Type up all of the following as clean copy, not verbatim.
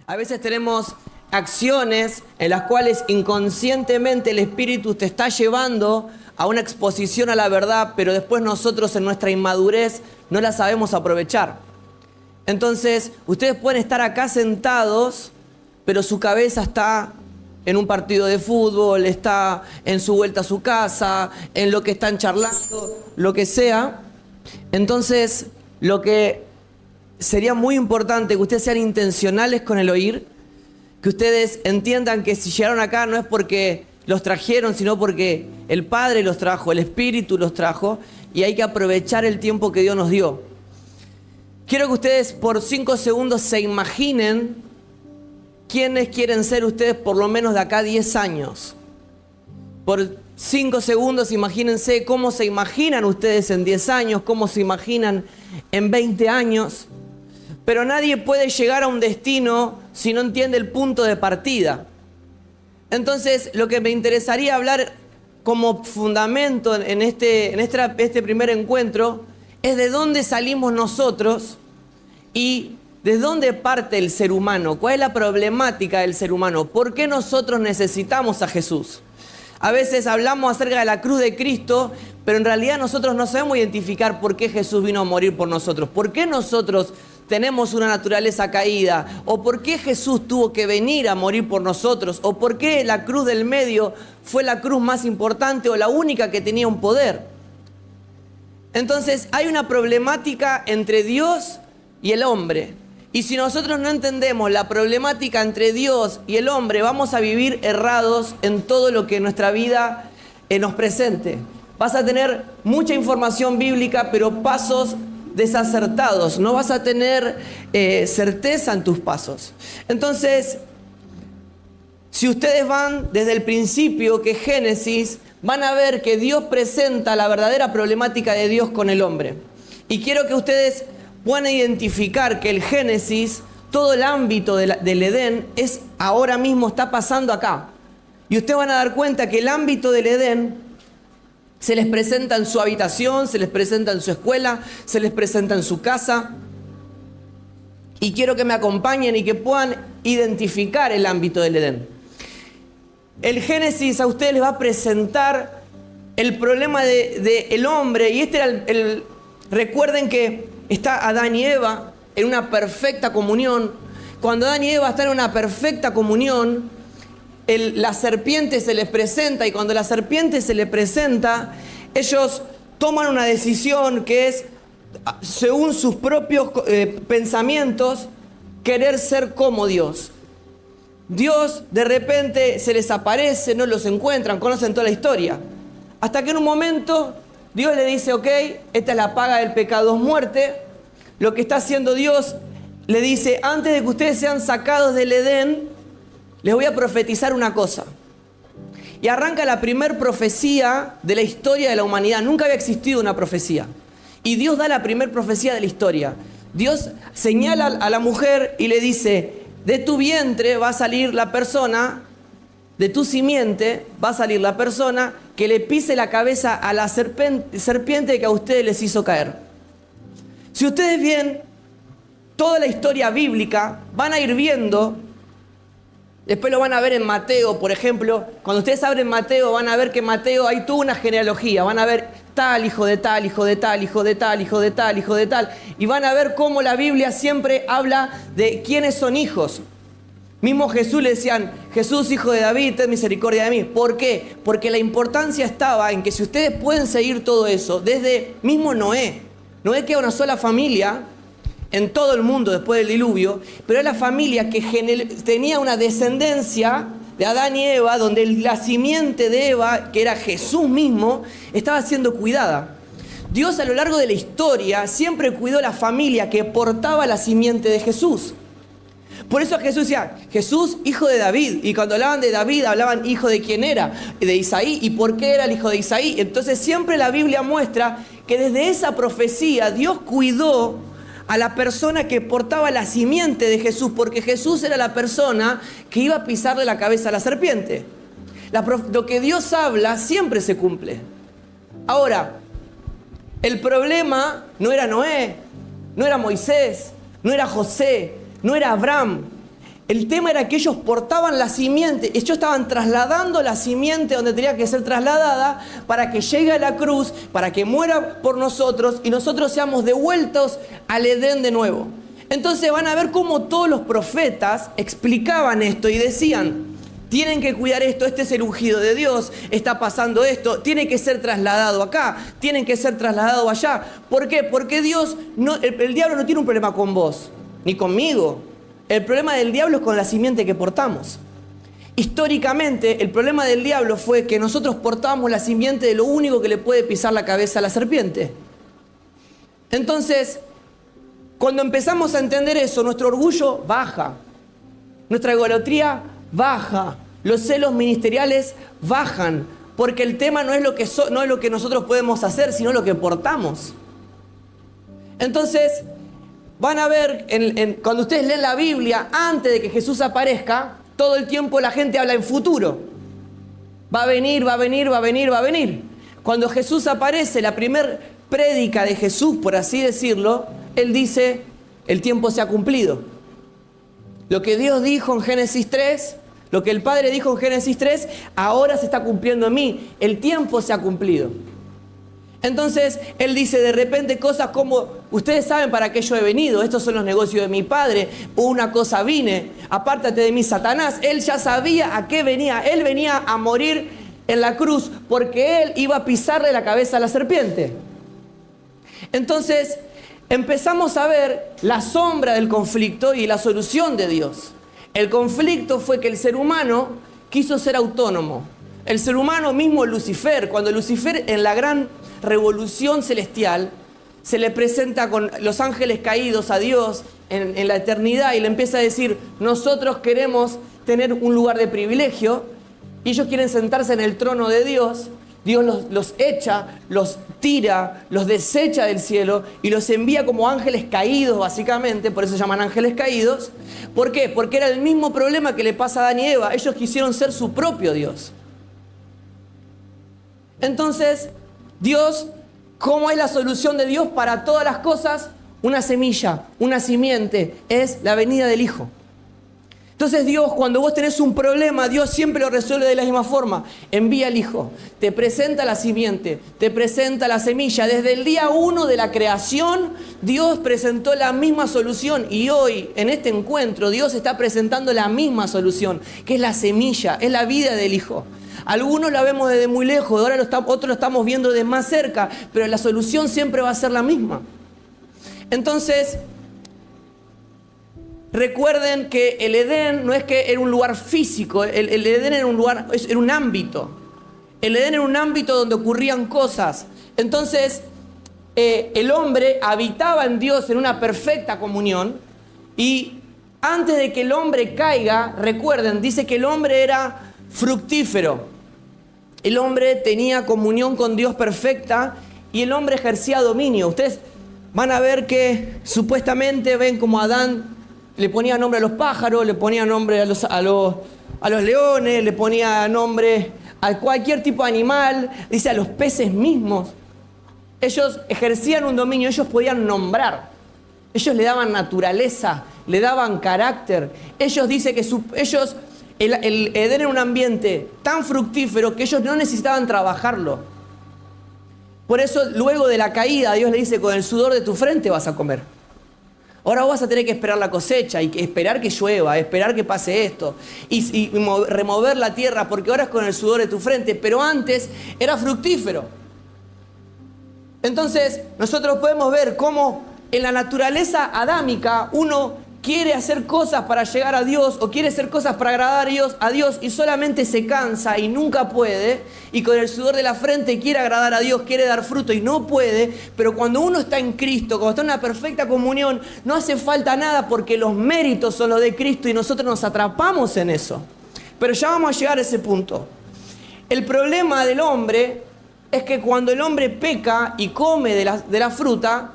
A veces tenemos acciones en las cuales inconscientemente el Espíritu te está llevando a una exposición a la verdad, pero después nosotros en nuestra inmadurez no la sabemos aprovechar. Entonces, ustedes pueden estar acá sentados, pero su cabeza está en un partido de fútbol, está en su vuelta a su casa, en lo que están charlando, lo que sea. Entonces, lo que sería muy importante que ustedes sean intencionales con el oír, que ustedes entiendan que si llegaron acá no es porque los trajeron, sino porque el Padre los trajo, el Espíritu los trajo, y hay que aprovechar el tiempo que Dios nos dio. Quiero que ustedes por 5 segundos se imaginen quiénes quieren ser ustedes por lo menos de acá a 10 años. Por 5 segundos imagínense cómo se imaginan ustedes en 10 años, cómo se imaginan en 20 años. Pero nadie puede llegar a un destino si no entiende el punto de partida. Entonces, lo que me interesaría hablar como fundamento en este primer encuentro es de dónde salimos nosotros y de dónde parte el ser humano. ¿Cuál es la problemática del ser humano? ¿Por qué nosotros necesitamos a Jesús? A veces hablamos acerca de la cruz de Cristo, pero en realidad nosotros no sabemos identificar por qué Jesús vino a morir por nosotros. ¿Por qué nosotros tenemos una naturaleza caída? ¿O por qué Jesús tuvo que venir a morir por nosotros? ¿O por qué la cruz del medio fue la cruz más importante o la única que tenía un poder? Entonces hay una problemática entre Dios y el hombre. Y si nosotros no entendemos la problemática entre Dios y el hombre, vamos a vivir errados en todo lo que nuestra vida nos presente. Vas a tener mucha información bíblica, pero pasos desacertados. No vas a tener certeza en tus pasos. Entonces, si ustedes van desde el principio, que es Génesis, van a ver que Dios presenta la verdadera problemática de Dios con el hombre. Y quiero que ustedes puedan identificar que el Génesis, todo el ámbito del Edén, ahora mismo está pasando acá. Y ustedes van a dar cuenta que el ámbito del Edén se les presenta en su habitación, se les presenta en su escuela, se les presenta en su casa. Y quiero que me acompañen y que puedan identificar el ámbito del Edén. El Génesis a ustedes les va a presentar el problema del hombre. Y este era recuerden que está Adán y Eva en una perfecta comunión. Cuando Adán y Eva están en una perfecta comunión, la serpiente se les presenta, y cuando la serpiente se les presenta, ellos toman una decisión que es, según sus propios pensamientos, querer ser como Dios. Dios de repente se les aparece, no los encuentran, conocen toda la historia. Hasta que en un momento Dios le dice, ok, esta es la paga del pecado, es muerte. Lo que está haciendo Dios, le dice, antes de que ustedes sean sacados del Edén, les voy a profetizar una cosa. Y arranca la primer profecía de la historia de la humanidad. Nunca había existido una profecía. Y Dios da la primer profecía de la historia. Dios señala a la mujer y le dice, de tu vientre va a salir la persona, de tu simiente va a salir la persona que le pise la cabeza a la serpiente que a ustedes les hizo caer. Si ustedes ven toda la historia bíblica, van a ir viendo, después lo van a ver en Mateo, por ejemplo. Cuando ustedes abren Mateo, van a ver que en Mateo hay toda una genealogía. Van a ver tal, hijo de tal, hijo de tal, hijo de tal, hijo de tal, hijo de tal. Y van a ver cómo la Biblia siempre habla de quiénes son hijos. Mismo Jesús le decían, Jesús, hijo de David, ten misericordia de mí. ¿Por qué? Porque la importancia estaba en que si ustedes pueden seguir todo eso, desde mismo Noé. Noé queda una sola familia en todo el mundo después del diluvio, pero era la familia que tenía una descendencia de Adán y Eva, donde la simiente de Eva, que era Jesús mismo, estaba siendo cuidada. Dios a lo largo de la historia siempre cuidó la familia que portaba la simiente de Jesús. Por eso Jesús decía, Jesús, hijo de David. Y cuando hablaban de David, hablaban hijo de quién era, de Isaí. ¿Y por qué era el hijo de Isaí? Entonces siempre la Biblia muestra que desde esa profecía Dios cuidó a la persona que portaba la simiente de Jesús, porque Jesús era la persona que iba a pisarle la cabeza a la serpiente. Lo que Dios habla siempre se cumple. Ahora, el problema no era Noé, no era Moisés, no era José, no era Abraham. El tema era que ellos portaban la simiente, ellos estaban trasladando la simiente donde tenía que ser trasladada para que llegue a la cruz, para que muera por nosotros y nosotros seamos devueltos al Edén de nuevo. Entonces van a ver cómo todos los profetas explicaban esto y decían: tienen que cuidar esto, este es el ungido de Dios, está pasando esto, tiene que ser trasladado acá, tienen que ser trasladado allá. ¿Por qué? Porque el diablo no tiene un problema con vos, ni conmigo. El problema del diablo es con la simiente que portamos. Históricamente, el problema del diablo fue que nosotros portábamos la simiente de lo único que le puede pisar la cabeza a la serpiente. Entonces, cuando empezamos a entender eso, nuestro orgullo baja, nuestra egolatría baja, los celos ministeriales bajan, porque el tema no es lo que nosotros podemos hacer, sino lo que portamos. Entonces, van a ver, cuando ustedes leen la Biblia, antes de que Jesús aparezca, todo el tiempo la gente habla en futuro. Va a venir, va a venir, va a venir, va a venir. Cuando Jesús aparece, la primer prédica de Jesús, por así decirlo, Él dice: el tiempo se ha cumplido. Lo que Dios dijo en Génesis 3, lo que el Padre dijo en Génesis 3, ahora se está cumpliendo en mí. El tiempo se ha cumplido. Entonces, Él dice de repente cosas como: ustedes saben para qué yo he venido, estos son los negocios de mi Padre, una cosa vine, apártate de mí, Satanás. Él ya sabía a qué venía, Él venía a morir en la cruz porque Él iba a pisarle la cabeza a la serpiente. Entonces, empezamos a ver la sombra del conflicto y la solución de Dios. El conflicto fue que el ser humano quiso ser autónomo. El ser humano mismo, Lucifer, cuando Lucifer en la gran revolución celestial se le presenta con los ángeles caídos a Dios en la eternidad y le empieza a decir: nosotros queremos tener un lugar de privilegio, y ellos quieren sentarse en el trono de Dios. Dios los echa, los tira, los desecha del cielo y los envía como ángeles caídos, básicamente, por eso se llaman ángeles caídos. ¿Por qué? Porque era el mismo problema que le pasa a Adán y Eva. Ellos quisieron ser su propio Dios. Entonces, Dios, ¿cómo es la solución de Dios para todas las cosas? Una semilla, una simiente, es la venida del Hijo. Entonces Dios, cuando vos tenés un problema, Dios siempre lo resuelve de la misma forma. Envía al Hijo, te presenta la simiente, te presenta la semilla. Desde el día 1 de la creación, Dios presentó la misma solución. Y hoy, en este encuentro, Dios está presentando la misma solución, que es la semilla, es la vida del Hijo. Algunos la vemos desde muy lejos, ahora otros lo estamos viendo de más cerca, pero la solución siempre va a ser la misma. Entonces, recuerden que el Edén no es que era un lugar físico, el Edén era un lugar, era un ámbito. El Edén era un ámbito donde ocurrían cosas. Entonces, el hombre habitaba en Dios en una perfecta comunión, y antes de que el hombre caiga, recuerden, dice que el hombre era fructífero. El hombre tenía comunión con Dios perfecta y el hombre ejercía dominio. Ustedes van a ver que supuestamente ven como Adán le ponía nombre a los pájaros, le ponía nombre a los leones, le ponía nombre a cualquier tipo de animal, dice a los peces mismos. Ellos ejercían un dominio, ellos podían nombrar, ellos le daban naturaleza, le daban carácter. Ellos dicen que el Edén era un ambiente tan fructífero que ellos no necesitaban trabajarlo. Por eso, luego de la caída, Dios le dice: con el sudor de tu frente vas a comer. Ahora vos vas a tener que esperar la cosecha y esperar que llueva, esperar que pase esto y remover la tierra, porque ahora es con el sudor de tu frente, pero antes era fructífero. Entonces, nosotros podemos ver cómo en la naturaleza adámica uno quiere hacer cosas para llegar a Dios o quiere hacer cosas para agradar a Dios y solamente se cansa y nunca puede, y con el sudor de la frente quiere agradar a Dios, quiere dar fruto y no puede. Pero cuando uno está en Cristo, cuando está en una perfecta comunión, no hace falta nada porque los méritos son los de Cristo y nosotros nos atrapamos en eso. Pero ya vamos a llegar a ese punto. El problema del hombre es que cuando el hombre peca y come de la fruta,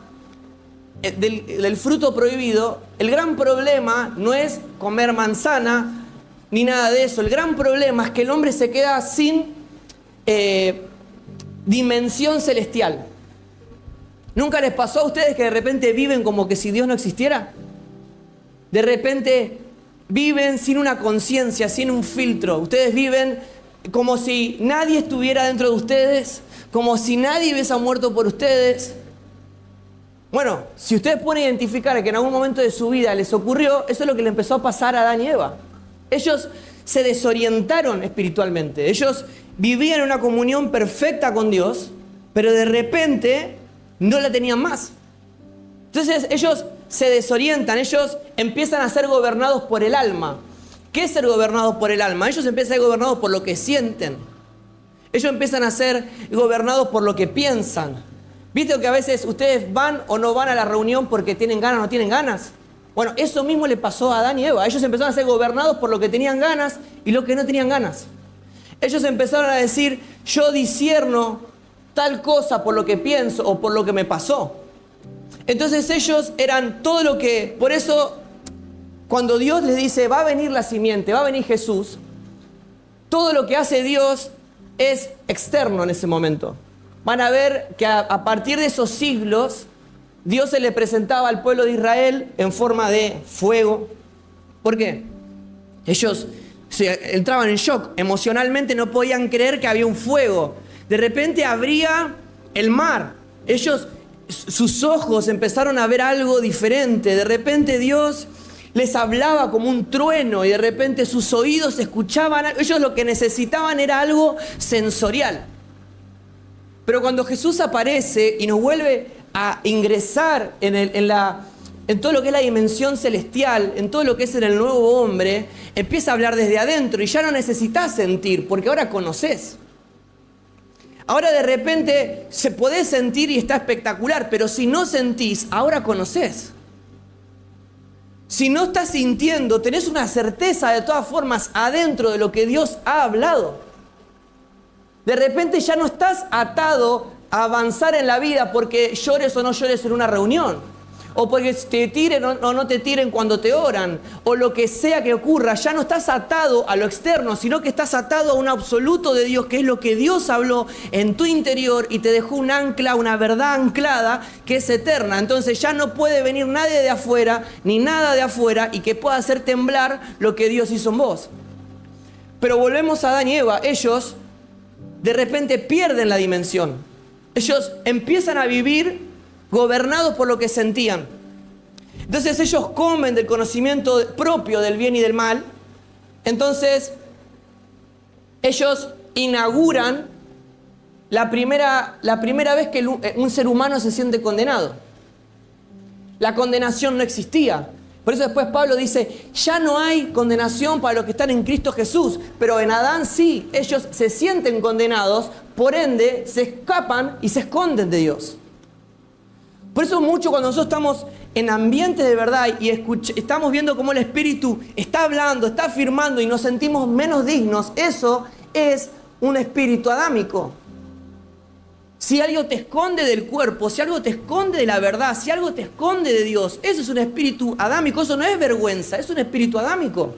del fruto prohibido, el gran problema no es comer manzana ni nada de eso. El gran problema es que el hombre se queda sin dimensión celestial. ¿Nunca les pasó a ustedes que de repente viven como que si Dios no existiera? De repente viven sin una conciencia, sin un filtro. Ustedes viven como si nadie estuviera dentro de ustedes, como si nadie hubiese muerto por ustedes. Bueno, si ustedes pueden identificar que en algún momento de su vida les ocurrió, eso es lo que le empezó a pasar a Adán y Eva. Ellos se desorientaron espiritualmente. Ellos vivían en una comunión perfecta con Dios, pero de repente no la tenían más. Entonces ellos se desorientan, ellos empiezan a ser gobernados por el alma. ¿Qué es ser gobernados por el alma? Ellos empiezan a ser gobernados por lo que sienten. Ellos empiezan a ser gobernados por lo que piensan. ¿Viste que a veces ustedes van o no van a la reunión porque tienen ganas o no tienen ganas? Bueno, eso mismo le pasó a Adán y Eva. Ellos empezaron a ser gobernados por lo que tenían ganas y lo que no tenían ganas. Ellos empezaron a decir, yo discierno tal cosa por lo que pienso o por lo que me pasó. Entonces ellos eran todo lo que... Por eso, cuando Dios les dice, va a venir la simiente, va a venir Jesús, todo lo que hace Dios es externo en ese momento. Van a ver que a partir de esos siglos, Dios se le presentaba al pueblo de Israel en forma de fuego. ¿Por qué? Ellos entraban en shock. Emocionalmente no podían creer que había un fuego. De repente abría el mar. Sus ojos empezaron a ver algo diferente. De repente Dios les hablaba como un trueno y de repente sus oídos escuchaban. Ellos lo que necesitaban era algo sensorial. Pero cuando Jesús aparece y nos vuelve a ingresar en todo lo que es la dimensión celestial, en todo lo que es en el nuevo hombre, empieza a hablar desde adentro y ya no necesitas sentir, porque ahora conoces. Ahora de repente se puede sentir y está espectacular, pero si no sentís, ahora conoces. Si no estás sintiendo, tenés una certeza de todas formas adentro de lo que Dios ha hablado. De repente ya no estás atado a avanzar en la vida porque llores o no llores en una reunión. O porque te tiren o no te tiren cuando te oran. O lo que sea que ocurra. Ya no estás atado a lo externo, sino que estás atado a un absoluto de Dios, que es lo que Dios habló en tu interior y te dejó un ancla, una verdad anclada que es eterna. Entonces ya no puede venir nadie de afuera, ni nada de afuera, y que pueda hacer temblar lo que Dios hizo en vos. Pero volvemos a Adán y Eva. Ellos de repente pierden la dimensión. Ellos empiezan a vivir gobernados por lo que sentían. Entonces ellos comen del conocimiento propio del bien y del mal. Entonces ellos inauguran la primera vez que un ser humano se siente condenado. La condenación no existía. Por eso después Pablo dice, ya no hay condenación para los que están en Cristo Jesús, pero en Adán sí, ellos se sienten condenados, por ende se escapan y se esconden de Dios. Por eso mucho cuando nosotros estamos en ambientes de verdad y estamos viendo cómo el Espíritu está hablando, está afirmando y nos sentimos menos dignos, eso es un espíritu adámico. Si algo te esconde del cuerpo, si algo te esconde de la verdad, si algo te esconde de Dios, eso es un espíritu adámico, eso no es vergüenza, es un espíritu adámico.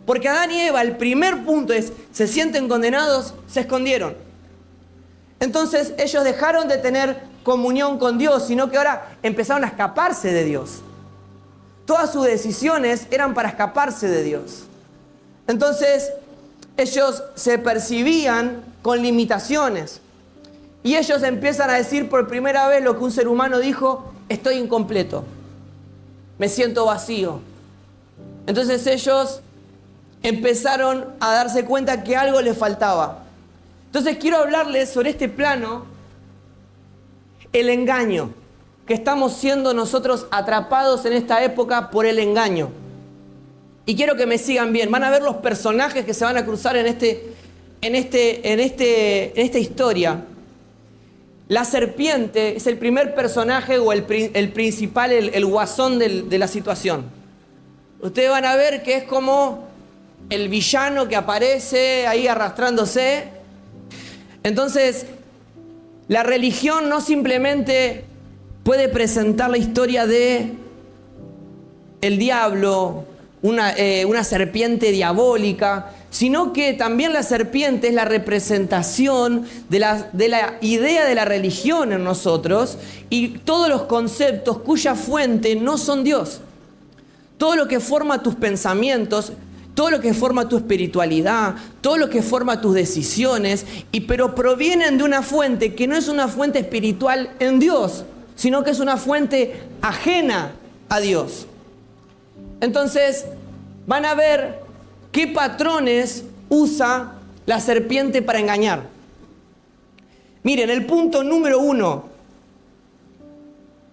Porque Adán y Eva, el primer punto es, se sienten condenados, se escondieron. Entonces ellos dejaron de tener comunión con Dios, sino que ahora empezaron a escaparse de Dios. Todas sus decisiones eran para escaparse de Dios. Entonces ellos se percibían con limitaciones. Y ellos empiezan a decir por primera vez lo que un ser humano dijo, estoy incompleto, me siento vacío. Entonces ellos empezaron a darse cuenta que algo les faltaba. Entonces quiero hablarles sobre este plano, el engaño, que estamos siendo nosotros atrapados en esta época por el engaño. Y quiero que me sigan bien, van a ver los personajes que se van a cruzar en esta historia. La serpiente es el primer personaje o el principal, el guasón de la situación. Ustedes van a ver que es como el villano que aparece ahí arrastrándose. Entonces, la religión no simplemente puede presentar la historia de el diablo, una serpiente diabólica, sino que también la serpiente es la representación de la idea de la religión en nosotros y todos los conceptos cuya fuente no son Dios. todo lo que forma tus pensamientos, todo lo que forma tu espiritualidad, todo lo que forma tus decisiones, pero provienen de una fuente que no es una fuente espiritual en Dios, sino que es una fuente ajena a Dios. Entonces, van a ver qué patrones usa la serpiente para engañar. Miren, el punto número 1,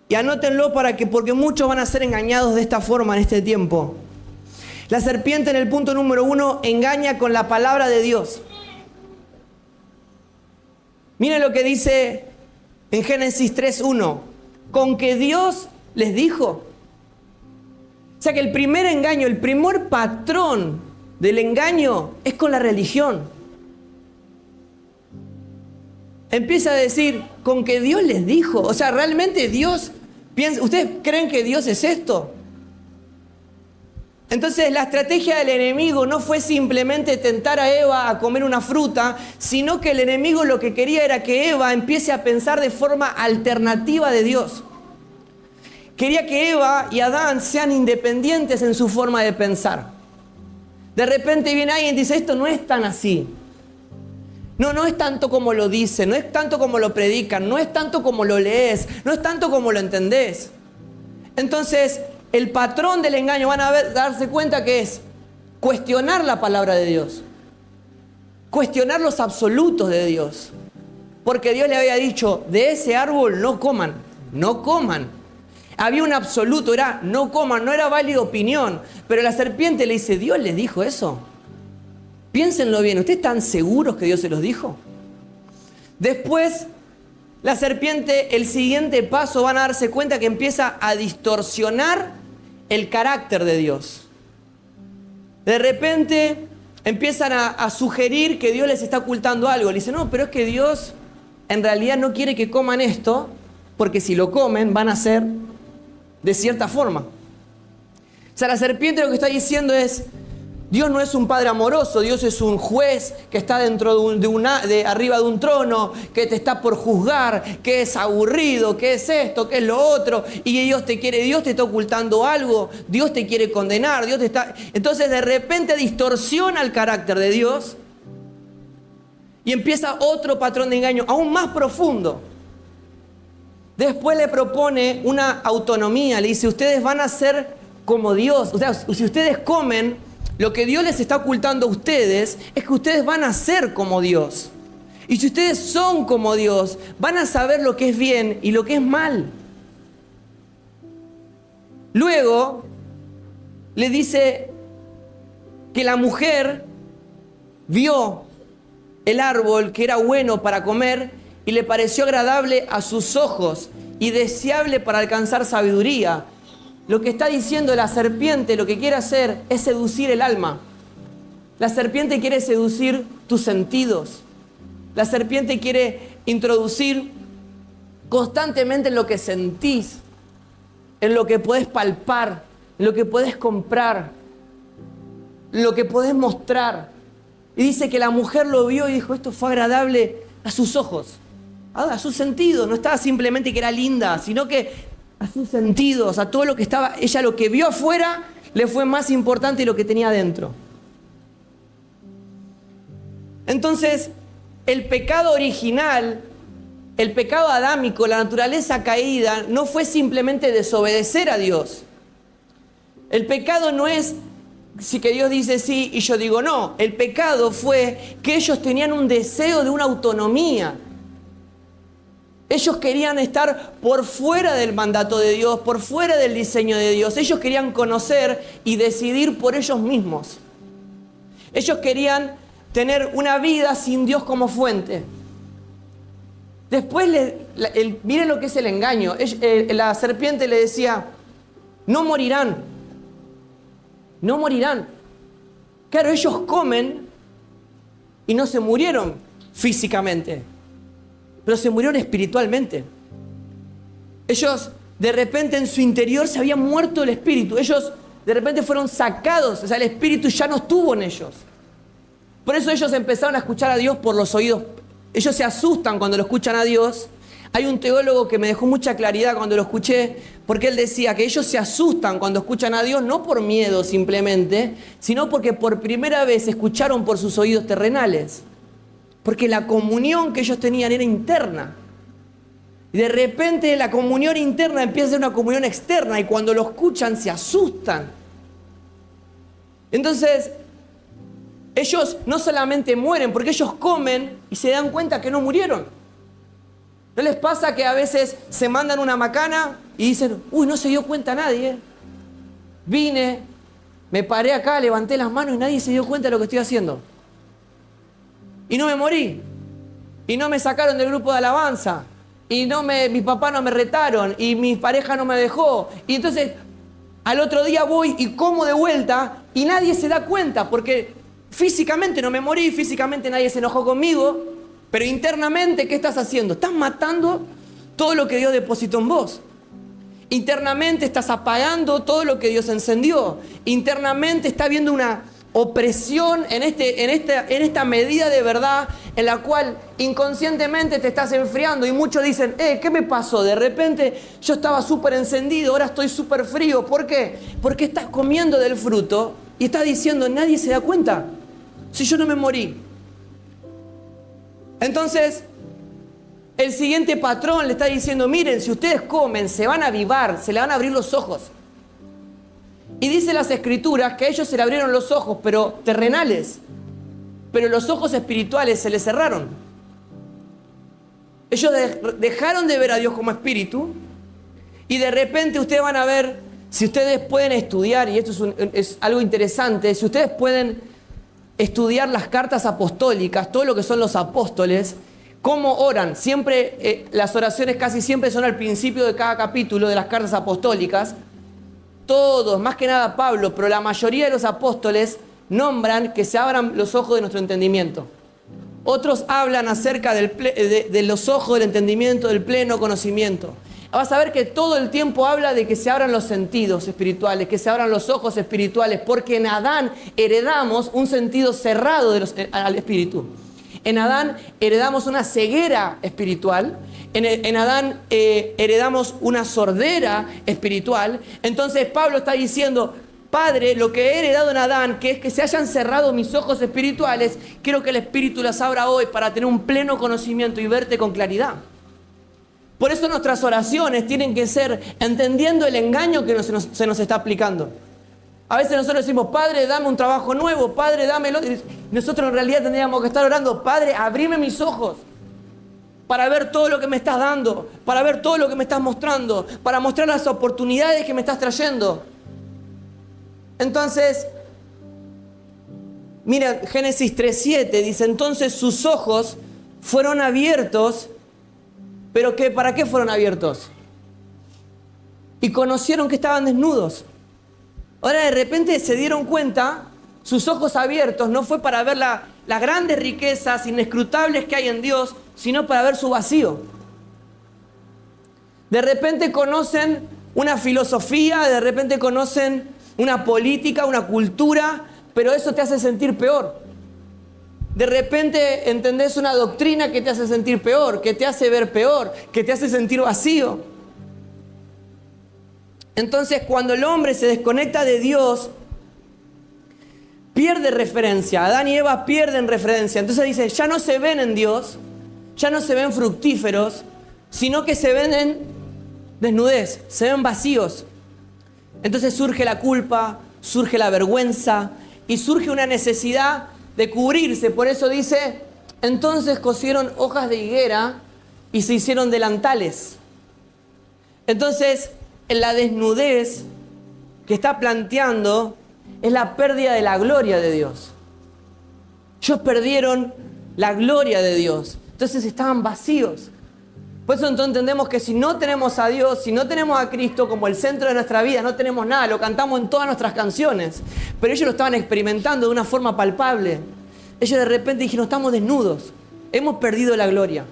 y anótenlo porque muchos van a ser engañados de esta forma en este tiempo. La serpiente en el punto número 1 engaña con la palabra de Dios. Miren lo que dice en Génesis 3:1. Con que Dios les dijo. O sea que el primer engaño, el primer patrón del engaño es con la religión. Empieza a decir, con que Dios les dijo. O sea, realmente Dios piensa. ¿Ustedes creen que Dios es esto? Entonces la estrategia del enemigo no fue simplemente tentar a Eva a comer una fruta, sino que el enemigo lo que quería era que Eva empiece a pensar de forma alternativa de Dios. Quería que Eva y Adán sean independientes en su forma de pensar. De repente viene alguien y dice, esto no es tan así. No es tanto como lo dicen, no es tanto como lo predican, no es tanto como lo lees, no es tanto como lo entendés. Entonces, el patrón del engaño van a darse cuenta que es cuestionar la palabra de Dios. Cuestionar los absolutos de Dios. Porque Dios le había dicho, de ese árbol no coman, no coman. Había un absoluto, era no coman, no era válida opinión. Pero la serpiente le dice, ¿Dios les dijo eso? Piénsenlo bien, ¿ustedes están seguros que Dios se los dijo? Después, la serpiente, el siguiente paso, van a darse cuenta que empieza a distorsionar el carácter de Dios. De repente empiezan a sugerir que Dios les está ocultando algo. Le dicen, no, pero es que Dios en realidad no quiere que coman esto, porque si lo comen van a ser de cierta forma. O sea, la serpiente lo que está diciendo es, Dios no es un padre amoroso, Dios es un juez que está dentro arriba de un trono, que te está por juzgar, que es aburrido, que es esto, que es lo otro, y Dios te está ocultando algo, Dios te quiere condenar, Entonces de repente distorsiona el carácter de Dios y empieza otro patrón de engaño aún más profundo. Después le propone una autonomía, le dice, ustedes van a ser como Dios, o sea, si ustedes comen, lo que Dios les está ocultando a ustedes es que ustedes van a ser como Dios. Y si ustedes son como Dios, van a saber lo que es bien y lo que es mal. Luego, le dice que la mujer vio el árbol que era bueno para comer y le pareció agradable a sus ojos y deseable para alcanzar sabiduría. Lo que está diciendo la serpiente, lo que quiere hacer es seducir el alma. La serpiente quiere seducir tus sentidos. La serpiente quiere introducir constantemente en lo que sentís, en lo que podés palpar, en lo que podés comprar, en lo que podés mostrar. Y dice que la mujer lo vio y dijo, esto fue agradable a sus ojos, a sus sentidos. No estaba simplemente que era linda, sino que a sus sentidos, a todo lo que estaba, ella lo que vio afuera le fue más importante lo que tenía adentro. Entonces, el pecado original, el pecado adámico, la naturaleza caída, no fue simplemente desobedecer a Dios. El pecado no es si que Dios dice sí y yo digo no. El pecado fue que ellos tenían un deseo de una autonomía. Ellos querían estar por fuera del mandato de Dios, por fuera del diseño de Dios. Ellos querían conocer y decidir por ellos mismos. Ellos querían tener una vida sin Dios como fuente. Después, miren lo que es el engaño. La serpiente le decía, no morirán. No morirán. Claro, ellos comen y no se murieron físicamente, pero se murieron espiritualmente. Ellos, de repente, en su interior se había muerto el espíritu. Ellos, de repente, fueron sacados. O sea, el espíritu ya no estuvo en ellos. Por eso ellos empezaron a escuchar a Dios por los oídos. Ellos se asustan cuando lo escuchan a Dios, Hay un teólogo que me dejó mucha claridad cuando lo escuché, porque él decía que ellos se asustan cuando escuchan a Dios, no por miedo simplemente, sino porque por primera vez escucharon por sus oídos terrenales. Porque la comunión que ellos tenían era interna. Y de repente la comunión interna empieza a ser una comunión externa, y cuando lo escuchan se asustan. Entonces, ellos no solamente mueren, porque ellos comen y se dan cuenta que no murieron. ¿No les pasa que a veces se mandan una macana y dicen, uy, no se dio cuenta nadie? Vine, me paré acá, levanté las manos y nadie se dio cuenta de lo que estoy haciendo. Y no me morí. Y no me sacaron del grupo de alabanza. Y mis papás no me retaron. Y mi pareja no me dejó. Y entonces, al otro día voy y como de vuelta y nadie se da cuenta, porque físicamente no me morí, físicamente nadie se enojó conmigo. Pero internamente, ¿qué estás haciendo? Estás matando todo lo que Dios depositó en vos. Internamente estás apagando todo lo que Dios encendió. Internamente está habiendo una opresión en esta medida de verdad en la cual inconscientemente te estás enfriando. Y muchos dicen, ¿qué me pasó? De repente yo estaba súper encendido, ahora estoy súper frío. ¿Por qué? Porque estás comiendo del fruto y estás diciendo, nadie se da cuenta. Si yo no me morí. Entonces, el siguiente patrón le está diciendo, miren, si ustedes comen, se van a avivar, se le van a abrir los ojos. Y dice las Escrituras que a ellos se le abrieron los ojos, pero terrenales. Pero los ojos espirituales se les cerraron. Ellos dejaron de ver a Dios como espíritu. Y de repente ustedes van a ver, si ustedes pueden estudiar, y esto es algo interesante, si ustedes pueden estudiar las cartas apostólicas, todo lo que son los apóstoles, cómo oran. Siempre, las oraciones casi siempre son al principio de cada capítulo de las cartas apostólicas. Todos, más que nada Pablo, pero la mayoría de los apóstoles nombran que se abran los ojos de nuestro entendimiento. Otros hablan acerca de los ojos del entendimiento, del pleno conocimiento. Vas a ver que todo el tiempo habla de que se abran los sentidos espirituales, que se abran los ojos espirituales, porque en Adán heredamos un sentido cerrado al espíritu. En Adán heredamos una ceguera espiritual, en Adán heredamos una sordera espiritual. Entonces Pablo está diciendo, Padre, lo que he heredado en Adán, que es que se hayan cerrado mis ojos espirituales, quiero que el Espíritu las abra hoy para tener un pleno conocimiento y verte con claridad. Por eso nuestras oraciones tienen que ser entendiendo el engaño que se nos está aplicando. A veces nosotros decimos, Padre, dame un trabajo nuevo, Padre, dámelo. Nosotros en realidad tendríamos que estar orando, Padre, abrime mis ojos para ver todo lo que me estás dando, para ver todo lo que me estás mostrando, para mostrar las oportunidades que me estás trayendo. Entonces, mira, Génesis 3:7 dice, entonces sus ojos fueron abiertos. ¿Pero qué? ¿Para qué fueron abiertos? Y conocieron que estaban desnudos. Ahora de repente se dieron cuenta, sus ojos abiertos no fue para ver las grandes riquezas inescrutables que hay en Dios, sino para ver su vacío. De repente conocen una filosofía, de repente conocen una política, una cultura, pero eso te hace sentir peor. De repente entendés una doctrina que te hace sentir peor, que te hace ver peor, que te hace sentir vacío. Entonces, cuando el hombre se desconecta de Dios, pierde referencia. Adán y Eva pierden referencia. Entonces dice, ya no se ven en Dios, ya no se ven fructíferos, sino que se ven en desnudez, se ven vacíos. Entonces surge la culpa, surge la vergüenza y surge una necesidad de cubrirse. Por eso dice, entonces cosieron hojas de higuera y se hicieron delantales. Entonces, en la desnudez que está planteando es la pérdida de la gloria de Dios. Ellos perdieron la gloria de Dios. Entonces estaban vacíos. Por eso entonces entendemos que si no tenemos a Dios, si no tenemos a Cristo como el centro de nuestra vida, no tenemos nada, lo cantamos en todas nuestras canciones. Pero ellos lo estaban experimentando de una forma palpable. Ellos de repente dijeron, estamos desnudos, hemos perdido la gloria.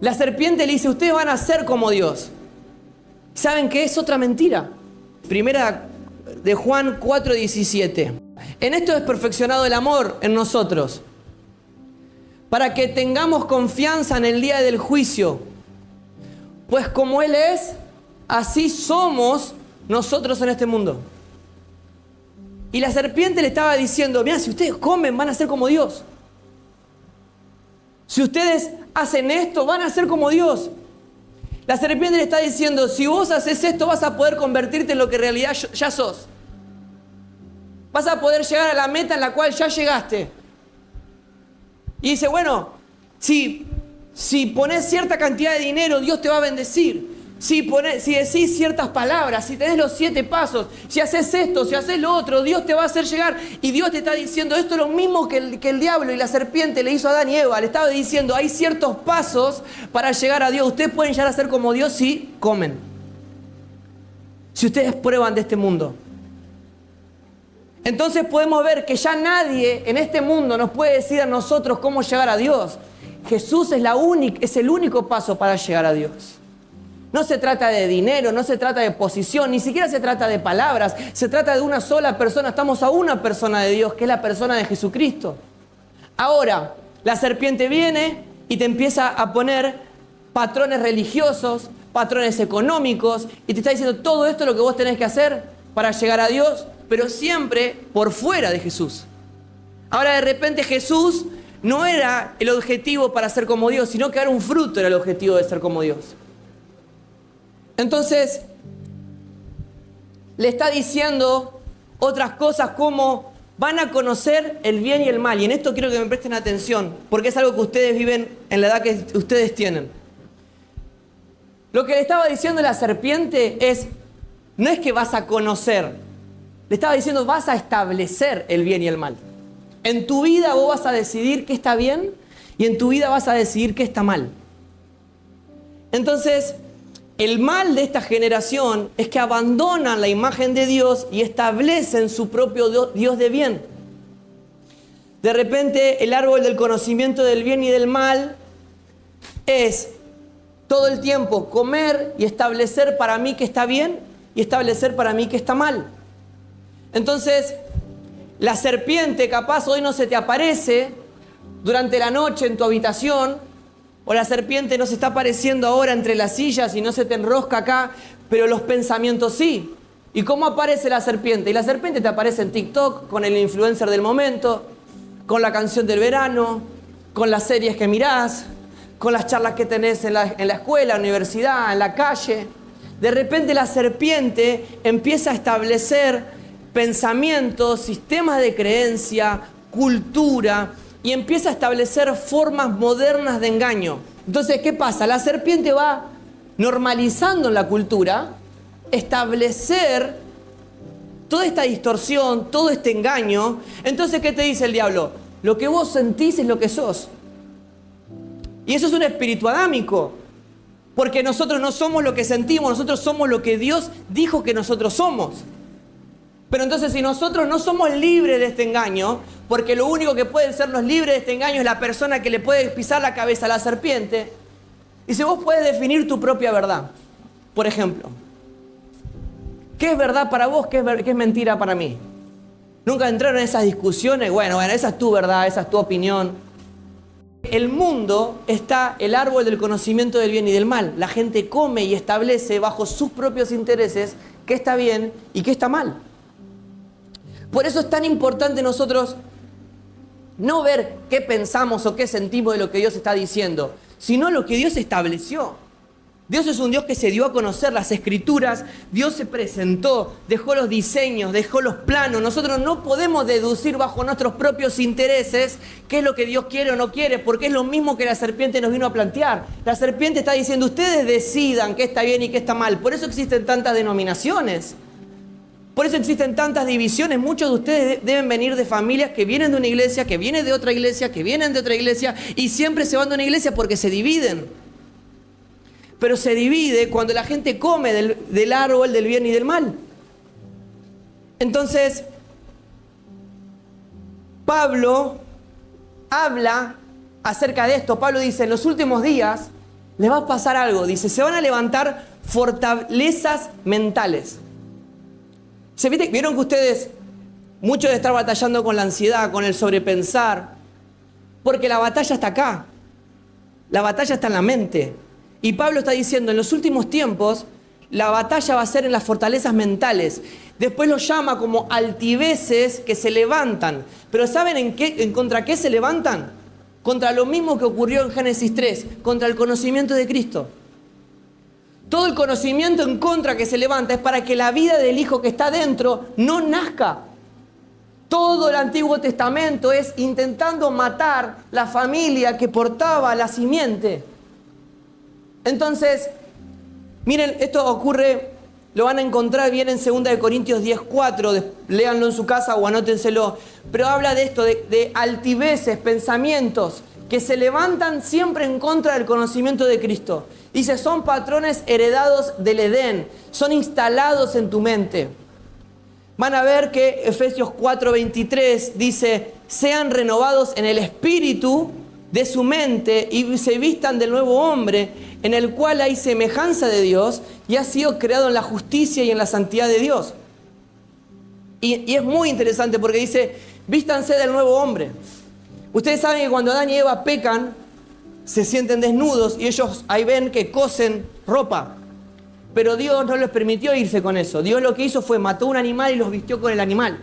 La serpiente le dice, ustedes van a ser como Dios. ¿Saben qué? Es otra mentira. Primera de Juan 4:17. En esto es perfeccionado el amor en nosotros, para que tengamos confianza en el día del juicio. Pues como Él es, así somos nosotros en este mundo. Y la serpiente le estaba diciendo, mira, si ustedes comen van a ser como Dios. Si ustedes hacen esto, van a ser como Dios. La serpiente le está diciendo, si vos haces esto, vas a poder convertirte en lo que en realidad ya sos. Vas a poder llegar a la meta en la cual ya llegaste. Y dice, bueno, si pones cierta cantidad de dinero, Dios te va a bendecir. Si decís ciertas palabras, si tenés los 7 pasos, si haces esto, si haces lo otro, Dios te va a hacer llegar. Y Dios te está diciendo, esto es lo mismo que el diablo y la serpiente le hizo a Adán y Eva. Le estaba diciendo, hay ciertos pasos para llegar a Dios. Ustedes pueden llegar a ser como Dios si comen. Si ustedes prueban de este mundo. Entonces podemos ver que ya nadie en este mundo nos puede decir a nosotros cómo llegar a Dios. Jesús es el único paso para llegar a Dios. No se trata de dinero, no se trata de posición, ni siquiera se trata de palabras. Se trata de una sola persona. Estamos a una persona de Dios, que es la persona de Jesucristo. Ahora, la serpiente viene y te empieza a poner patrones religiosos, patrones económicos, y te está diciendo todo esto es lo que vos tenés que hacer para llegar a Dios, pero siempre por fuera de Jesús. Ahora de repente Jesús no era el objetivo para ser como Dios, sino que era un fruto, era el objetivo de ser como Dios. Entonces, le está diciendo otras cosas como van a conocer el bien y el mal. Y en esto quiero que me presten atención, porque es algo que ustedes viven en la edad que ustedes tienen. Lo que le estaba diciendo la serpiente no es que vas a conocer, le estaba diciendo vas a establecer el bien y el mal. En tu vida vos vas a decidir qué está bien y en tu vida vas a decidir qué está mal. Entonces, el mal de esta generación es que abandonan la imagen de Dios y establecen su propio Dios de bien. De repente, el árbol del conocimiento del bien y del mal es todo el tiempo comer y establecer para mí que está bien y establecer para mí que está mal. Entonces, la serpiente capaz hoy no se te aparece durante la noche en tu habitación, o la serpiente no se está apareciendo ahora entre las sillas y no se te enrosca acá, pero los pensamientos sí. ¿Y cómo aparece la serpiente? Y la serpiente te aparece en TikTok, con el influencer del momento, con la canción del verano, con las series que mirás, con las charlas que tenés en la escuela, universidad, en la calle. De repente la serpiente empieza a establecer pensamientos, sistemas de creencia, cultura, y empieza a establecer formas modernas de engaño. Entonces, ¿qué pasa? La serpiente va normalizando en la cultura establecer toda esta distorsión, todo este engaño. Entonces, ¿qué te dice el diablo? Lo que vos sentís es lo que sos. Y eso es un espíritu adámico, porque nosotros no somos lo que sentimos, nosotros somos lo que Dios dijo que nosotros somos. Pero entonces si nosotros no somos libres de este engaño, porque lo único que puede hacernos libres de este engaño es la persona que le puede pisar la cabeza a la serpiente, y si vos puedes definir tu propia verdad, por ejemplo, ¿qué es verdad para vos? ¿Qué es mentira para mí? Nunca entraron en esas discusiones. Bueno, esa es tu verdad, esa es tu opinión. El mundo está el árbol del conocimiento del bien y del mal. La gente come y establece bajo sus propios intereses qué está bien y qué está mal. Por eso es tan importante nosotros no ver qué pensamos o qué sentimos de lo que Dios está diciendo, sino lo que Dios estableció. Dios es un Dios que se dio a conocer las Escrituras, Dios se presentó, dejó los diseños, dejó los planos. Nosotros no podemos deducir bajo nuestros propios intereses qué es lo que Dios quiere o no quiere, porque es lo mismo que la serpiente nos vino a plantear. La serpiente está diciendo, ustedes decidan qué está bien y qué está mal. Por eso existen tantas denominaciones. Por eso existen tantas divisiones. Muchos de ustedes deben venir de familias que vienen de una iglesia, que vienen de otra iglesia, que vienen de otra iglesia, y siempre se van de una iglesia porque se dividen. Pero se divide cuando la gente come del árbol del bien y del mal. Entonces, Pablo habla acerca de esto. Pablo dice, en los últimos días les va a pasar algo. Dice, se van a levantar fortalezas mentales. ¿Vieron que ustedes, muchos de estar batallando con la ansiedad, con el sobrepensar, Porque la batalla está acá. La batalla está en la mente. Y Pablo está diciendo, en los últimos tiempos, la batalla va a ser en las fortalezas mentales. Después lo llama como altiveces que se levantan. Pero ¿saben en contra qué se levantan? Contra lo mismo que ocurrió en Génesis 3, contra el conocimiento de Cristo. Todo el conocimiento en contra que se levanta es para que la vida del Hijo que está dentro no nazca. Todo el Antiguo Testamento es intentando matar la familia que portaba la simiente. Entonces, miren, esto ocurre, lo van a encontrar bien en 2 Corintios 10:4, léanlo en su casa o anótenselo, pero habla de esto, de altiveces, pensamientos que se levantan siempre en contra del conocimiento de Cristo. Dice, son patrones heredados del Edén, son instalados en tu mente. Van a ver que Efesios 4:23 dice, sean renovados en el espíritu de su mente y se vistan del nuevo hombre, en el cual hay semejanza de Dios y ha sido creado en la justicia y en la santidad de Dios. Y es muy interesante porque dice, vístanse del nuevo hombre. Ustedes saben que cuando Adán y Eva pecan, se sienten desnudos y ellos ahí ven que cosen ropa. Pero Dios no les permitió irse con eso. Dios lo que hizo fue mató un animal y los vistió con el animal.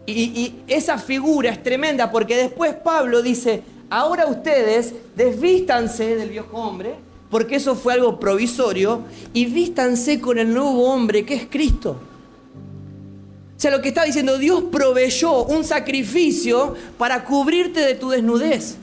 Y esa figura es tremenda porque después Pablo dice, ahora ustedes desvístanse del viejo hombre, porque eso fue algo provisorio, y vístanse con el nuevo hombre que es Cristo. O sea, lo que está diciendo, Dios proveyó un sacrificio para cubrirte de tu desnudez.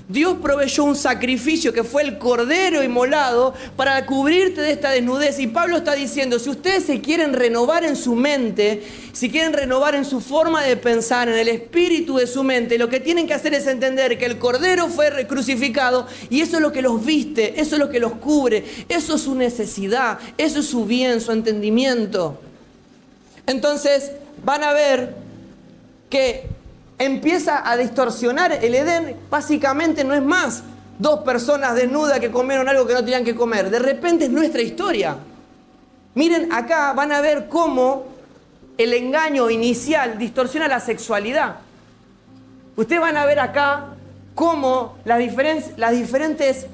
Dios proveyó un sacrificio que fue el cordero inmolado para cubrirte de esta desnudez. Y Pablo está diciendo, si ustedes se quieren renovar en su mente, si quieren renovar en su forma de pensar, en el espíritu de su mente, lo que tienen que hacer es entender que el cordero fue crucificado y eso es lo que los viste, eso es lo que los cubre, eso es su necesidad, eso es su bien, su entendimiento. Entonces van a ver que empieza a distorsionar el Edén. Básicamente no es más dos personas desnudas que comieron algo que no tenían que comer. De repente es nuestra historia. Miren, acá van a ver cómo el engaño inicial distorsiona la sexualidad. Ustedes van a ver acá cómo las diferentes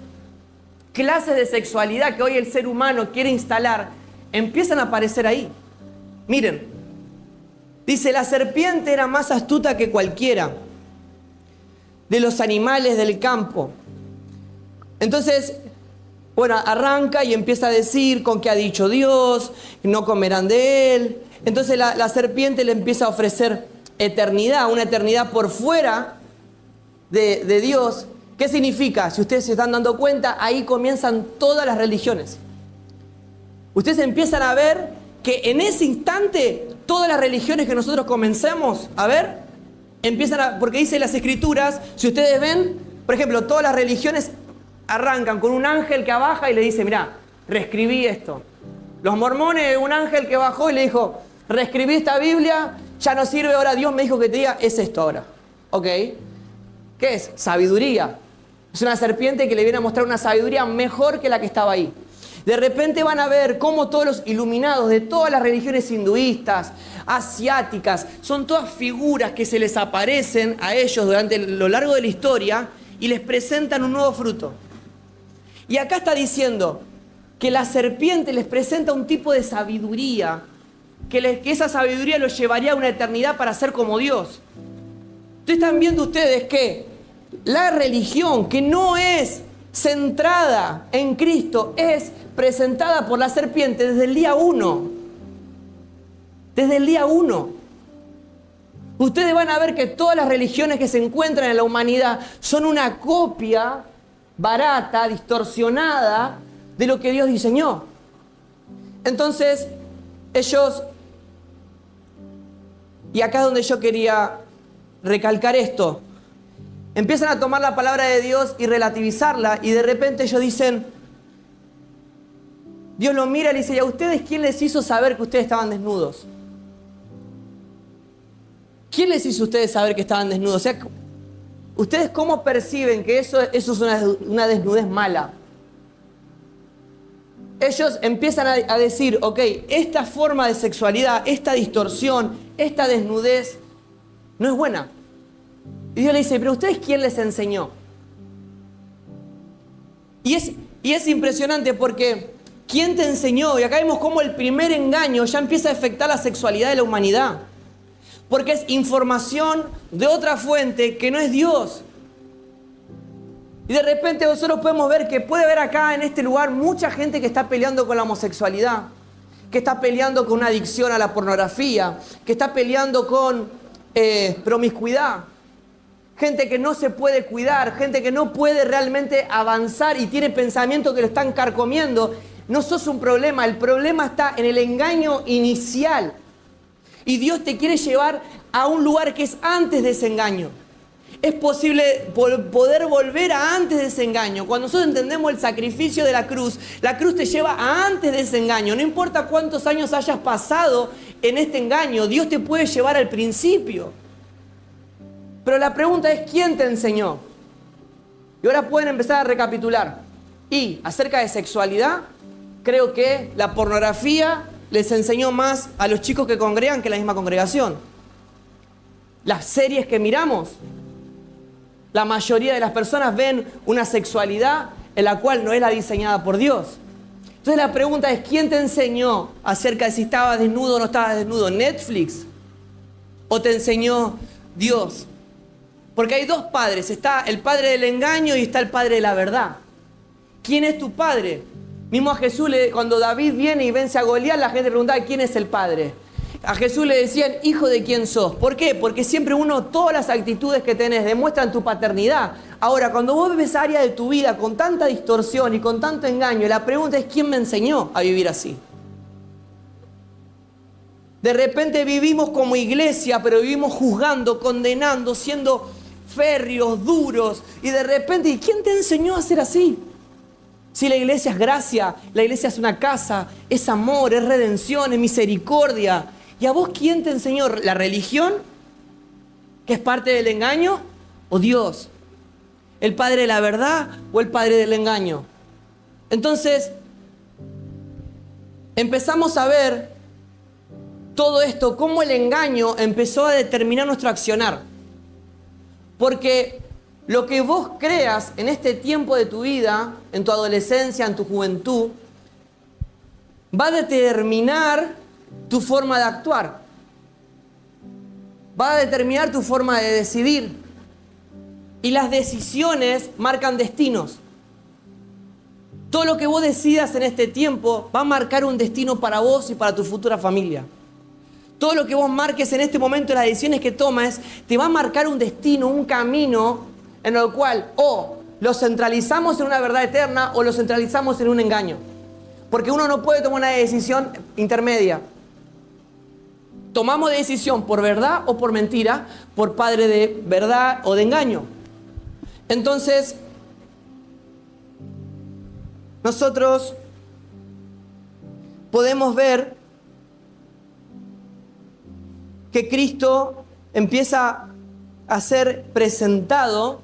clases de sexualidad que hoy el ser humano quiere instalar empiezan a aparecer ahí. Miren, dice, la serpiente era más astuta que cualquiera de los animales del campo. Entonces, bueno, arranca y empieza a decir con qué ha dicho Dios, no comerán de él. Entonces la serpiente le empieza a ofrecer eternidad, una eternidad por fuera de Dios. ¿Qué significa? Si ustedes se están dando cuenta, ahí comienzan todas las religiones. Ustedes empiezan a ver que en ese instante todas las religiones que nosotros comencemos a ver, porque dice las escrituras, si ustedes ven, por ejemplo, todas las religiones arrancan con un ángel que baja y le dice, mirá, reescribí esto. Los mormones, un ángel que bajó y le dijo, reescribí esta Biblia, ya no sirve, ahora Dios me dijo que te diga, es esto ahora. ¿Ok? ¿Qué es? Sabiduría. Es una serpiente que le viene a mostrar una sabiduría mejor que la que estaba ahí. De repente van a ver cómo todos los iluminados de todas las religiones hinduistas, asiáticas, son todas figuras que se les aparecen a ellos durante lo largo de la historia y les presentan un nuevo fruto. Y acá está diciendo que la serpiente les presenta un tipo de sabiduría, que esa sabiduría los llevaría a una eternidad para ser como Dios. Entonces están viendo ustedes que la religión que no es centrada en Cristo es presentada por la serpiente desde el día 1. Desde el día 1. Ustedes van a ver que todas las religiones que se encuentran en la humanidad son una copia barata, distorsionada de lo que Dios diseñó. Entonces, ellos, y acá es donde yo quería recalcar esto, empiezan a tomar la palabra de Dios y relativizarla, y de repente ellos dicen, Dios los mira y le dice, ¿y a ustedes quién les hizo saber que ustedes estaban desnudos? ¿Quién les hizo a ustedes saber que estaban desnudos? O sea, ¿ustedes cómo perciben que eso es una desnudez mala? Ellos empiezan a decir, ok, esta forma de sexualidad, esta distorsión, esta desnudez, no es buena. Y Dios le dice, pero ¿ustedes quién les enseñó? Y es impresionante porque ¿quién te enseñó? Y acá vemos cómo el primer engaño ya empieza a afectar la sexualidad de la humanidad. Porque es información de otra fuente que no es Dios. Y de repente nosotros podemos ver que puede haber acá en este lugar mucha gente que está peleando con la homosexualidad, que está peleando con una adicción a la pornografía, que está peleando con promiscuidad. Gente que no se puede cuidar, gente que no puede realmente avanzar y tiene pensamientos que lo están carcomiendo. No sos un problema, el problema está en el engaño inicial. Y Dios te quiere llevar a un lugar que es antes de ese engaño. Es posible poder volver a antes de ese engaño. Cuando nosotros entendemos el sacrificio de la cruz te lleva a antes de ese engaño. No importa cuántos años hayas pasado en este engaño, Dios te puede llevar al principio. Pero la pregunta es, ¿quién te enseñó? Y ahora pueden empezar a recapitular. Y acerca de sexualidad, creo que la pornografía les enseñó más a los chicos que congregan que la misma congregación. Las series que miramos, la mayoría de las personas ven una sexualidad en la cual no es la diseñada por Dios. Entonces la pregunta es, ¿quién te enseñó acerca de si estabas desnudo o no estabas desnudo? ¿Netflix? ¿O te enseñó Dios? Porque hay dos padres, está el padre del engaño y está el padre de la verdad. ¿Quién es tu padre? Mismo a Jesús, cuando David viene y vence a Goliat, la gente preguntaba, ¿quién es el padre? A Jesús le decían, hijo de quién sos. ¿Por qué? Porque siempre todas las actitudes que tenés demuestran tu paternidad. Ahora, cuando vos ves áreas de tu vida con tanta distorsión y con tanto engaño, la pregunta es, ¿quién me enseñó a vivir así? De repente vivimos como iglesia, pero vivimos juzgando, condenando, siendo férreos, duros. Y de repente, ¿quién te enseñó a ser así? Si la iglesia es gracia, la iglesia es una casa, es amor, es redención, es misericordia. ¿Y a vos quién te enseñó? ¿La religión? ¿Que es parte del engaño? ¿O Dios? ¿El padre de la verdad o el padre del engaño? Entonces, empezamos a ver todo esto, cómo el engaño empezó a determinar nuestro accionar. Porque lo que vos creas en este tiempo de tu vida, en tu adolescencia, en tu juventud, va a determinar tu forma de actuar. Va a determinar tu forma de decidir. Y las decisiones marcan destinos. Todo lo que vos decidas en este tiempo va a marcar un destino para vos y para tu futura familia. Todo lo que vos marques en este momento, las decisiones que tomas, te va a marcar un destino, un camino en el cual o lo centralizamos en una verdad eterna o lo centralizamos en un engaño. Porque uno no puede tomar una decisión intermedia. Tomamos decisión por verdad o por mentira, por padre de verdad o de engaño. Entonces, nosotros podemos ver que Cristo empieza a ser presentado.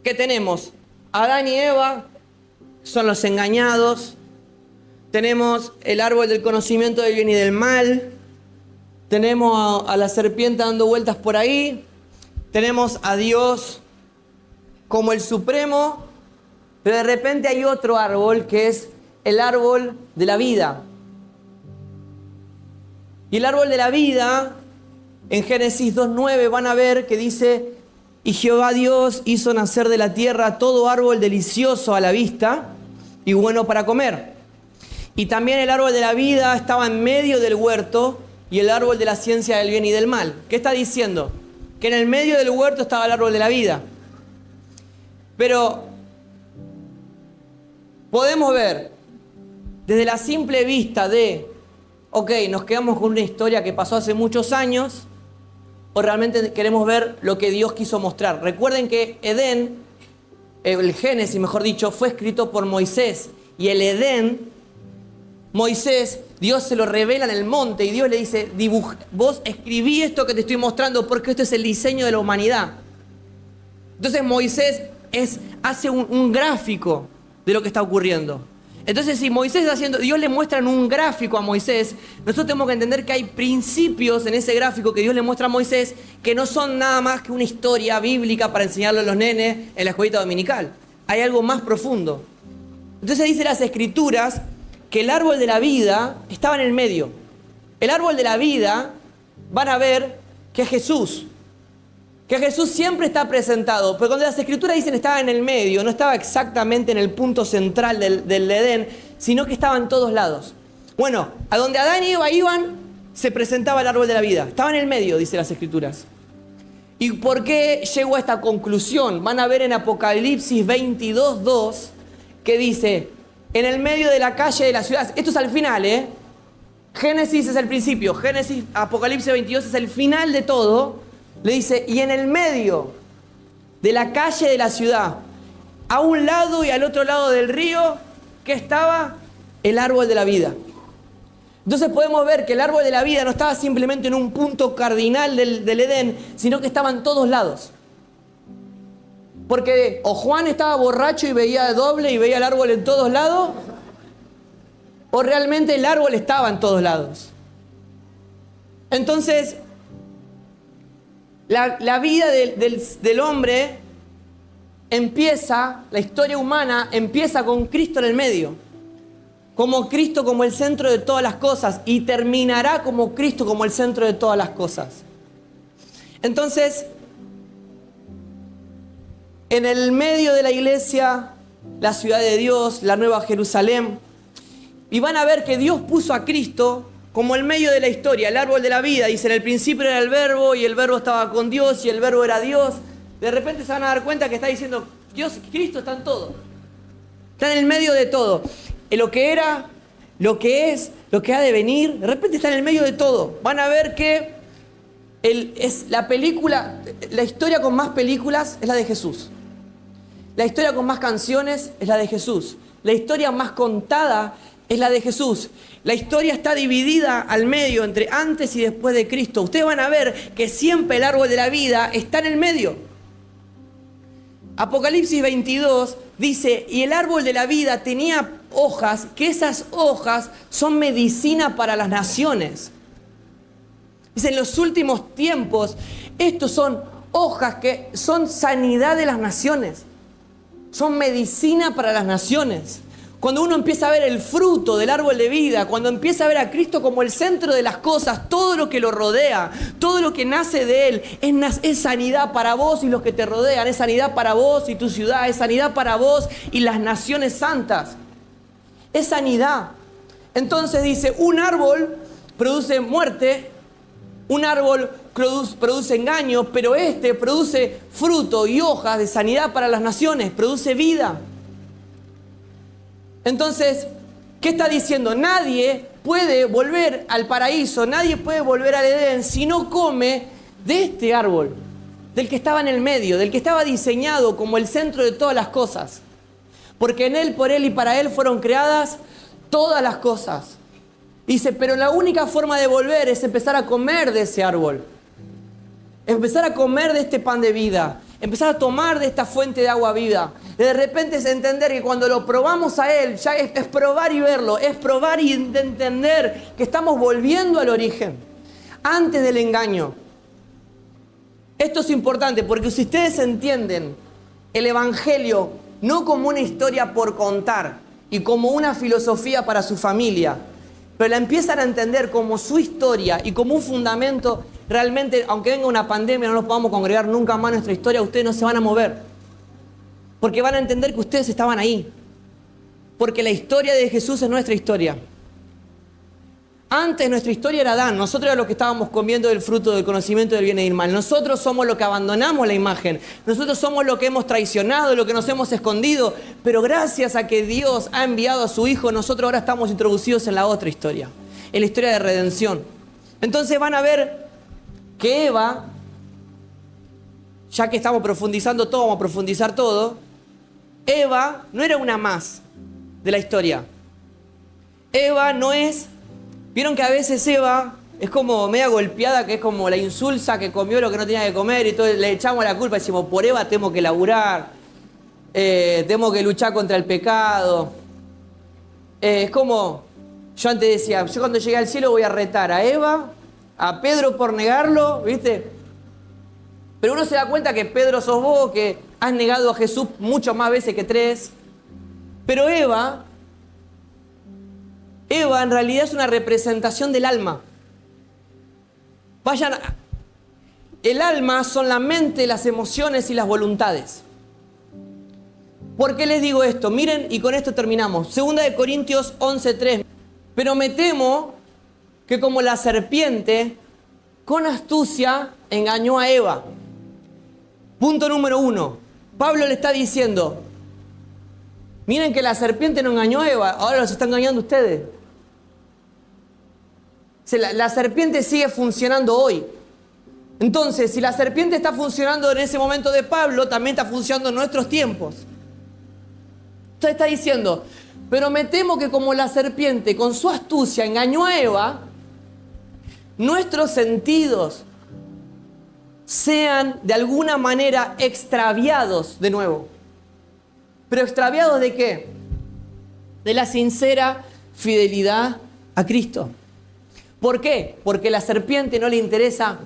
¿Qué tenemos? Adán y Eva son los engañados. Tenemos el árbol del conocimiento del bien y del mal. Tenemos a la serpiente dando vueltas por ahí. Tenemos a Dios como el supremo. Pero de repente hay otro árbol que es el árbol de la vida. Y el árbol de la vida, en Génesis 2:9 van a ver que dice: y Jehová Dios hizo nacer de la tierra todo árbol delicioso a la vista y bueno para comer. Y también el árbol de la vida estaba en medio del huerto y el árbol de la ciencia del bien y del mal. ¿Qué está diciendo? Que en el medio del huerto estaba el árbol de la vida. Pero podemos ver desde la simple vista de, ok, nos quedamos con una historia que pasó hace muchos años, o realmente queremos ver lo que Dios quiso mostrar. Recuerden que Edén, el Génesis mejor dicho, fue escrito por Moisés. Y el Edén, Moisés, Dios se lo revela en el monte y Dios le dice: vos escribí esto que te estoy mostrando porque esto es el diseño de la humanidad. Entonces Moisés hace un gráfico de lo que está ocurriendo. Entonces, si Moisés está haciendo, Dios le muestra en un gráfico a Moisés, nosotros tenemos que entender que hay principios en ese gráfico que Dios le muestra a Moisés que no son nada más que una historia bíblica para enseñarle a los nenes en la escuelita dominical. Hay algo más profundo. Entonces dice las Escrituras que el árbol de la vida estaba en el medio. El árbol de la vida, van a ver que es Jesús. Que Jesús siempre está presentado, pero cuando las Escrituras dicen estaba en el medio, no estaba exactamente en el punto central del Edén, sino que estaba en todos lados. Bueno, a donde Adán y Eva iban, se presentaba el árbol de la vida. Estaba en el medio, dice las Escrituras. ¿Y por qué llegó a esta conclusión? Van a ver en Apocalipsis 22:2, que dice, en el medio de la calle de la ciudad. Esto es al final, ¿eh? Génesis es el principio, Apocalipsis 22 es el final de todo. Le dice, y en el medio de la calle de la ciudad, a un lado y al otro lado del río, que estaba el árbol de la vida. Entonces podemos ver que el árbol de la vida no estaba simplemente en un punto cardinal del Edén, sino que estaba en todos lados. Porque o Juan estaba borracho y veía doble y veía el árbol en todos lados, o realmente el árbol estaba en todos lados. Entonces, la vida del hombre empieza, la historia humana empieza con Cristo en el medio. Como Cristo como el centro de todas las cosas, y terminará como Cristo como el centro de todas las cosas. Entonces, en el medio de la iglesia, la ciudad de Dios, la Nueva Jerusalén, y van a ver que Dios puso a Cristo como el medio de la historia, el árbol de la vida. Dice, en el principio era el verbo, y el verbo estaba con Dios, y el verbo era Dios. De repente se van a dar cuenta que está diciendo, Dios, Cristo está en todo. Está en el medio de todo. En lo que era, lo que es, lo que ha de venir, de repente está en el medio de todo. Van a ver que es la película, la historia con más películas es la de Jesús. La historia con más canciones es la de Jesús. La historia más contada es la de Jesús. La historia está dividida al medio entre antes y después de Cristo. Ustedes van a ver que siempre el árbol de la vida está en el medio. Apocalipsis 22 dice, y el árbol de la vida tenía hojas, que esas hojas son medicina para las naciones. Dice, en los últimos tiempos, estos son hojas que son sanidad de las naciones. Son medicina para las naciones. Cuando uno empieza a ver el fruto del árbol de vida, cuando empieza a ver a Cristo como el centro de las cosas, todo lo que lo rodea, todo lo que nace de Él, es sanidad para vos y los que te rodean, es sanidad para vos y tu ciudad, es sanidad para vos y las naciones santas. Es sanidad. Entonces dice, un árbol produce muerte, un árbol produce engaño, pero este produce fruto y hojas de sanidad para las naciones, produce vida. Entonces, ¿qué está diciendo? Nadie puede volver al paraíso, nadie puede volver al Edén si no come de este árbol, del que estaba en el medio, del que estaba diseñado como el centro de todas las cosas. Porque en Él, por Él y para Él fueron creadas todas las cosas. Dice, pero la única forma de volver es empezar a comer de ese árbol. Empezar a comer de este pan de vida. Empezar a tomar de esta fuente de agua viva. De repente es entender que cuando lo probamos a Él, ya es probar y verlo, es probar y entender que estamos volviendo al origen, antes del engaño. Esto es importante porque si ustedes entienden el Evangelio no como una historia por contar y como una filosofía para su familia, pero la empiezan a entender como su historia y como un fundamento, realmente, aunque venga una pandemia, no nos podamos congregar nunca más en nuestra historia, ustedes no se van a mover. Porque van a entender que ustedes estaban ahí. Porque la historia de Jesús es nuestra historia. Antes nuestra historia era Adán. Nosotros éramos los que estábamos comiendo del fruto del conocimiento del bien y del mal. Nosotros somos los que abandonamos la imagen. Nosotros somos los que hemos traicionado, los que nos hemos escondido. Pero gracias a que Dios ha enviado a su Hijo, nosotros ahora estamos introducidos en la otra historia. En la historia de redención. Entonces van a ver que Eva, ya que estamos profundizando todo, vamos a profundizar todo. Eva no era una más de la historia. Eva no es... Vieron que a veces Eva es como media golpeada, que es como la insulsa que comió lo que no tenía que comer y todo, le echamos la culpa y decimos, por Eva tengo que laburar, tengo que luchar contra el pecado. Es como, yo antes decía, yo cuando llegue al cielo voy a retar a Eva, a Pedro por negarlo, ¿viste? Pero uno se da cuenta que Pedro sos vos, que has negado a Jesús muchas más veces que 3. Pero Eva en realidad es una representación del alma. Vayan, el alma son la mente, las emociones y las voluntades. ¿Por qué les digo esto? Miren, y con esto terminamos. 2 Corintios 11:3. Pero me temo que como la serpiente, con astucia, engañó a Eva. Punto número 1. Pablo le está diciendo, miren que la serpiente no engañó a Eva, ahora los está engañando ustedes. La serpiente sigue funcionando hoy. Entonces, si la serpiente está funcionando en ese momento de Pablo, también está funcionando en nuestros tiempos. Entonces está diciendo, pero me temo que como la serpiente con su astucia engañó a Eva, nuestros sentidos sean de alguna manera extraviados de nuevo. ¿Pero extraviados de qué? De la sincera fidelidad a Cristo. ¿Por qué? Porque a la serpiente no le interesa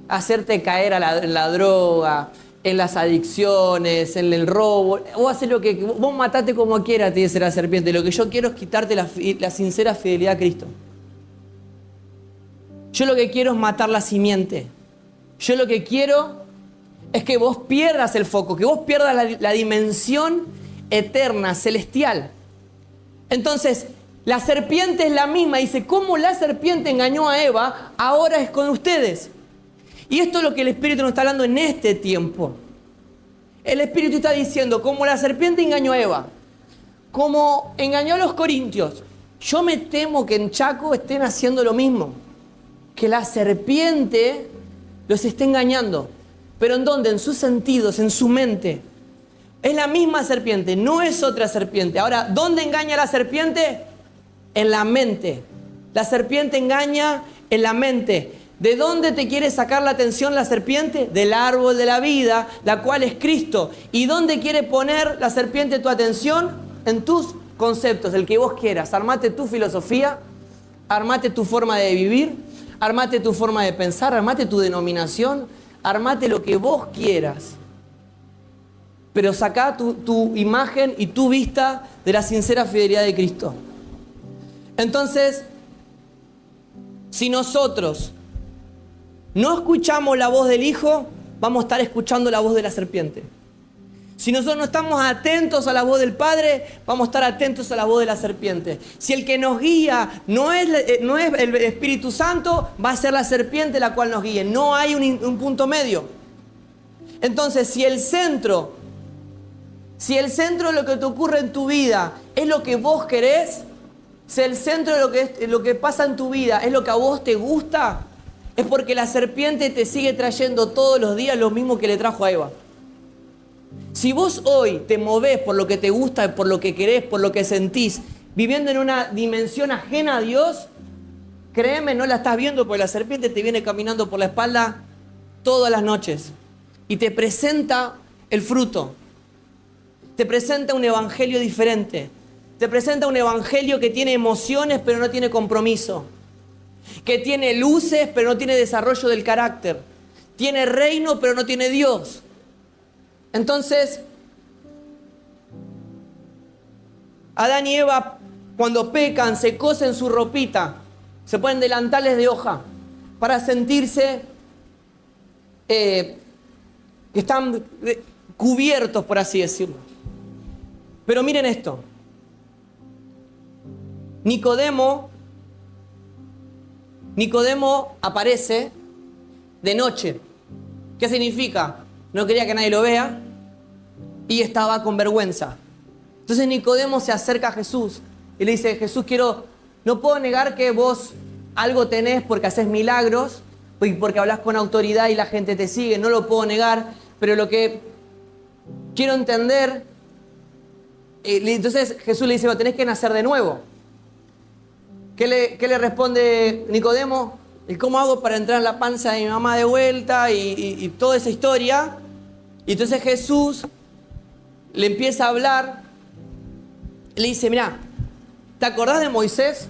hacerte caer en la droga, en las adicciones, en el robo. Vos haces lo que... Vos matate como quieras, te dice la serpiente. Lo que yo quiero es quitarte la sincera fidelidad a Cristo. Yo lo que quiero es matar la simiente. Yo lo que quiero es que vos pierdas el foco, que vos pierdas la dimensión eterna, celestial. Entonces, la serpiente es la misma. Dice, ¿cómo la serpiente engañó a Eva? Ahora es con ustedes. Y esto es lo que el Espíritu nos está hablando en este tiempo. El Espíritu está diciendo, como la serpiente engañó a Eva, como engañó a los corintios, yo me temo que en Chaco estén haciendo lo mismo. Que la serpiente los esté engañando. ¿Pero en dónde? En sus sentidos, en su mente. Es la misma serpiente, no es otra serpiente. Ahora, ¿dónde engaña la serpiente? En la mente. La serpiente engaña en la mente. ¿De dónde te quiere sacar la atención la serpiente? Del árbol de la vida, la cual es Cristo. ¿Y dónde quiere poner la serpiente tu atención? En tus conceptos, el que vos quieras. Armate tu filosofía, armate tu forma de vivir, armate tu forma de pensar, armate tu denominación, armate lo que vos quieras. Pero sacá tu imagen y tu vista de la sincera fidelidad de Cristo. Entonces, si nosotros no escuchamos la voz del Hijo, vamos a estar escuchando la voz de la serpiente. Si nosotros no estamos atentos a la voz del Padre, vamos a estar atentos a la voz de la serpiente. Si el que nos guía no es el Espíritu Santo, va a ser la serpiente la cual nos guíe. No hay un punto medio. Entonces, si el centro de lo que te ocurre en tu vida es lo que vos querés, si el centro de lo que pasa en tu vida es lo que a vos te gusta, es porque la serpiente te sigue trayendo todos los días lo mismo que le trajo a Eva. Si vos hoy te movés por lo que te gusta, por lo que querés, por lo que sentís, viviendo en una dimensión ajena a Dios, créeme, no la estás viendo porque la serpiente te viene caminando por la espalda todas las noches y te presenta el fruto. Te presenta un evangelio diferente. Te presenta un evangelio que tiene emociones pero no tiene compromiso. Que tiene luces pero no tiene desarrollo del carácter. Tiene reino pero no tiene Dios. Entonces, Adán y Eva cuando pecan se cosen su ropita. Se ponen delantales de hoja para sentirse que están cubiertos, por así decirlo. Pero miren esto. Nicodemo aparece de noche. ¿Qué significa? No quería que nadie lo vea y estaba con vergüenza. Entonces Nicodemo se acerca a Jesús y le dice, Jesús, no puedo negar que vos algo tenés porque haces milagros y porque hablas con autoridad y la gente te sigue, no lo puedo negar, pero lo que quiero entender... Entonces Jesús le dice, no, tenés que nacer de nuevo. ¿Qué le responde Nicodemo? ¿Y cómo hago para entrar en la panza de mi mamá de vuelta? Y toda esa historia. Y entonces Jesús le empieza a hablar. Le dice, mirá, ¿Te acordás de Moisés?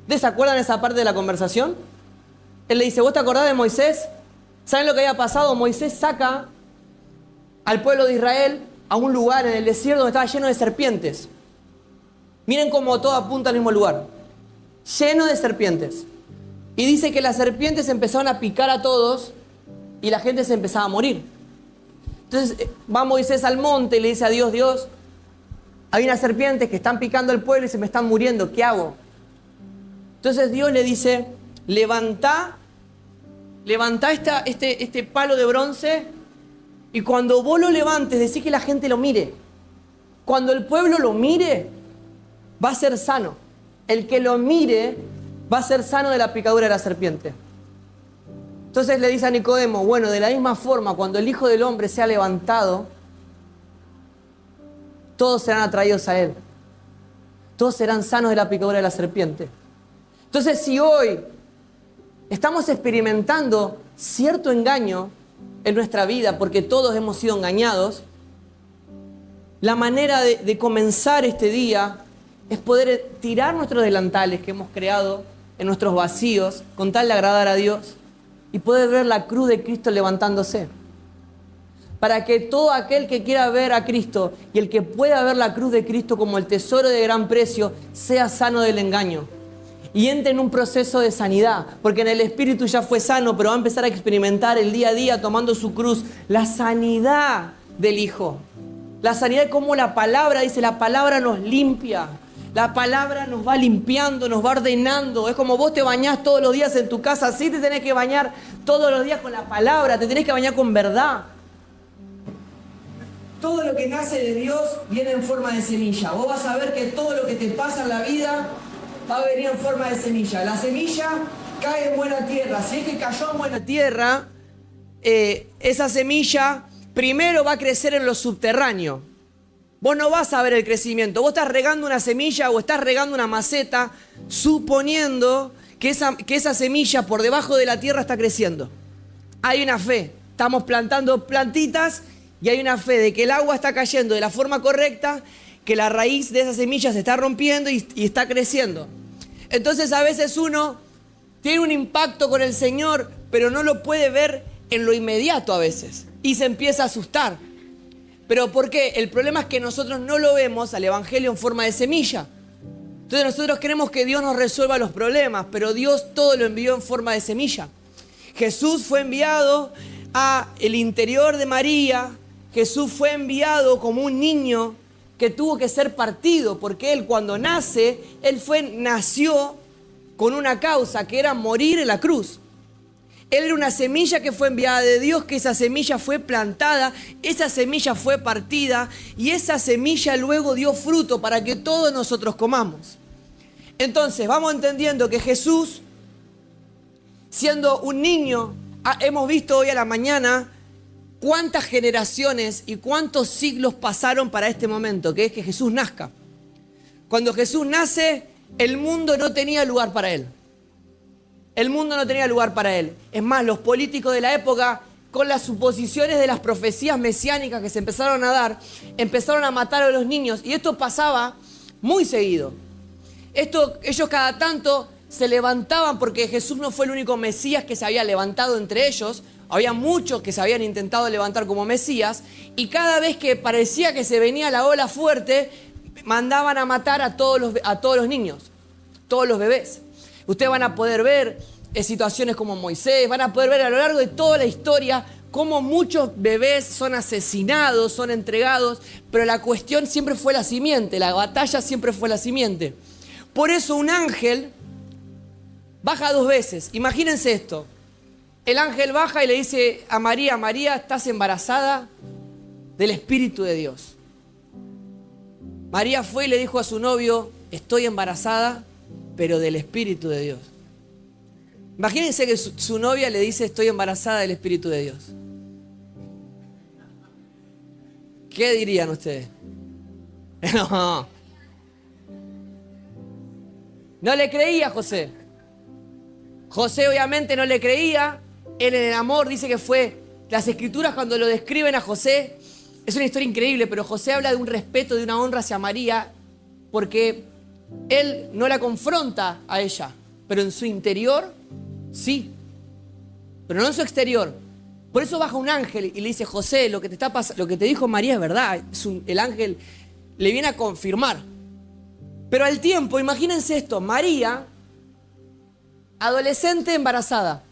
¿Se acuerdan esa parte de la conversación? Él le dice, ¿vos te acordás de Moisés? ¿Saben lo que había pasado? Moisés saca al pueblo de Israel a un lugar en el desierto donde estaba lleno de serpientes. Miren cómo todo apunta al mismo lugar. Lleno de serpientes. Y dice que las serpientes empezaron a picar a todos y la gente se empezaba a morir. Entonces va Moisés al monte y le dice a Dios, Dios, hay unas serpientes que están picando al pueblo y se me están muriendo, ¿qué hago? Entonces Dios le dice, levantá este palo de bronce y cuando vos lo levantes, decí que la gente lo mire. Cuando el pueblo lo mire, va a ser sano. El que lo mire va a ser sano de la picadura de la serpiente. Entonces le dice a Nicodemo, bueno, de la misma forma, cuando el Hijo del Hombre sea levantado, todos serán atraídos a Él. Todos serán sanos de la picadura de la serpiente. Entonces, si hoy estamos experimentando cierto engaño en nuestra vida, porque todos hemos sido engañados, la manera de comenzar este día es poder tirar nuestros delantales que hemos creado en nuestros vacíos, con tal de agradar a Dios, y poder ver la cruz de Cristo levantándose. Para que todo aquel que quiera ver a Cristo y el que pueda ver la cruz de Cristo como el tesoro de gran precio, sea sano del engaño. Y entre en un proceso de sanidad, porque en el espíritu ya fue sano, pero va a empezar a experimentar el día a día tomando su cruz, la sanidad del Hijo. La sanidad es como la palabra, dice, la palabra nos limpia. La palabra nos va limpiando, nos va ordenando. Es como vos te bañás todos los días en tu casa, así te tenés que bañar todos los días con la palabra, te tenés que bañar con verdad. Todo lo que nace de Dios viene en forma de semilla. Vos vas a ver que todo lo que te pasa en la vida va a venir en forma de semilla. La semilla cae en buena tierra. Si es que cayó en buena tierra, esa semilla primero va a crecer en lo subterráneo. Vos no vas a ver el crecimiento. Vos estás regando una semilla o estás regando una maceta suponiendo que esa semilla por debajo de la tierra está creciendo. Hay una fe. Estamos plantando plantitas y hay una fe de que el agua está cayendo de la forma correcta, que la raíz de esa semilla se está rompiendo y está creciendo. Entonces a veces uno tiene un impacto con el Señor, pero no lo puede ver en lo inmediato a veces. Y se empieza a asustar. ¿Pero por qué? El problema es que nosotros no lo vemos al Evangelio en forma de semilla. Entonces nosotros queremos que Dios nos resuelva los problemas, pero Dios todo lo envió en forma de semilla. Jesús fue enviado al interior de María. Jesús fue enviado como un niño que tuvo que ser partido, porque Él cuando nace, nació con una causa que era morir en la cruz. Él era una semilla que fue enviada de Dios, que esa semilla fue plantada, esa semilla fue partida y esa semilla luego dio fruto para que todos nosotros comamos. Entonces vamos entendiendo que Jesús, siendo un niño, hemos visto hoy a la mañana cuántas generaciones y cuántos siglos pasaron para este momento, que es que Jesús nazca. Cuando Jesús nace, el mundo no tenía lugar para Él. El mundo no tenía lugar para Él. Es más, los políticos de la época, con las suposiciones de las profecías mesiánicas que se empezaron a dar, empezaron a matar a los niños. Y esto pasaba muy seguido. Ellos cada tanto se levantaban, porque Jesús no fue el único Mesías que se había levantado entre ellos. Había muchos que se habían intentado levantar como Mesías. Y cada vez que parecía que se venía la ola fuerte, mandaban a matar a todos los niños, todos los bebés. Ustedes van a poder ver situaciones como Moisés, van a poder ver a lo largo de toda la historia cómo muchos bebés son asesinados, son entregados, pero la cuestión siempre fue la simiente, la batalla siempre fue la simiente. Por eso un ángel baja 2 veces. Imagínense esto. El ángel baja y le dice a María, María, estás embarazada del Espíritu de Dios. María fue y le dijo a su novio, estoy embarazada, pero del Espíritu de Dios. Imagínense que su novia le dice, estoy embarazada del Espíritu de Dios. ¿Qué dirían ustedes? No le creía a José. José obviamente no le creía. Él en el amor dice que fue... Las escrituras cuando lo describen a José, es una historia increíble, pero José habla de un respeto, de una honra hacia María, porque él no la confronta a ella, pero en su interior sí, pero no en su exterior. Por eso baja un ángel y le dice: José, lo que te dijo María es verdad. El ángel le viene a confirmar. Pero al tiempo, imagínense esto: María, adolescente embarazada,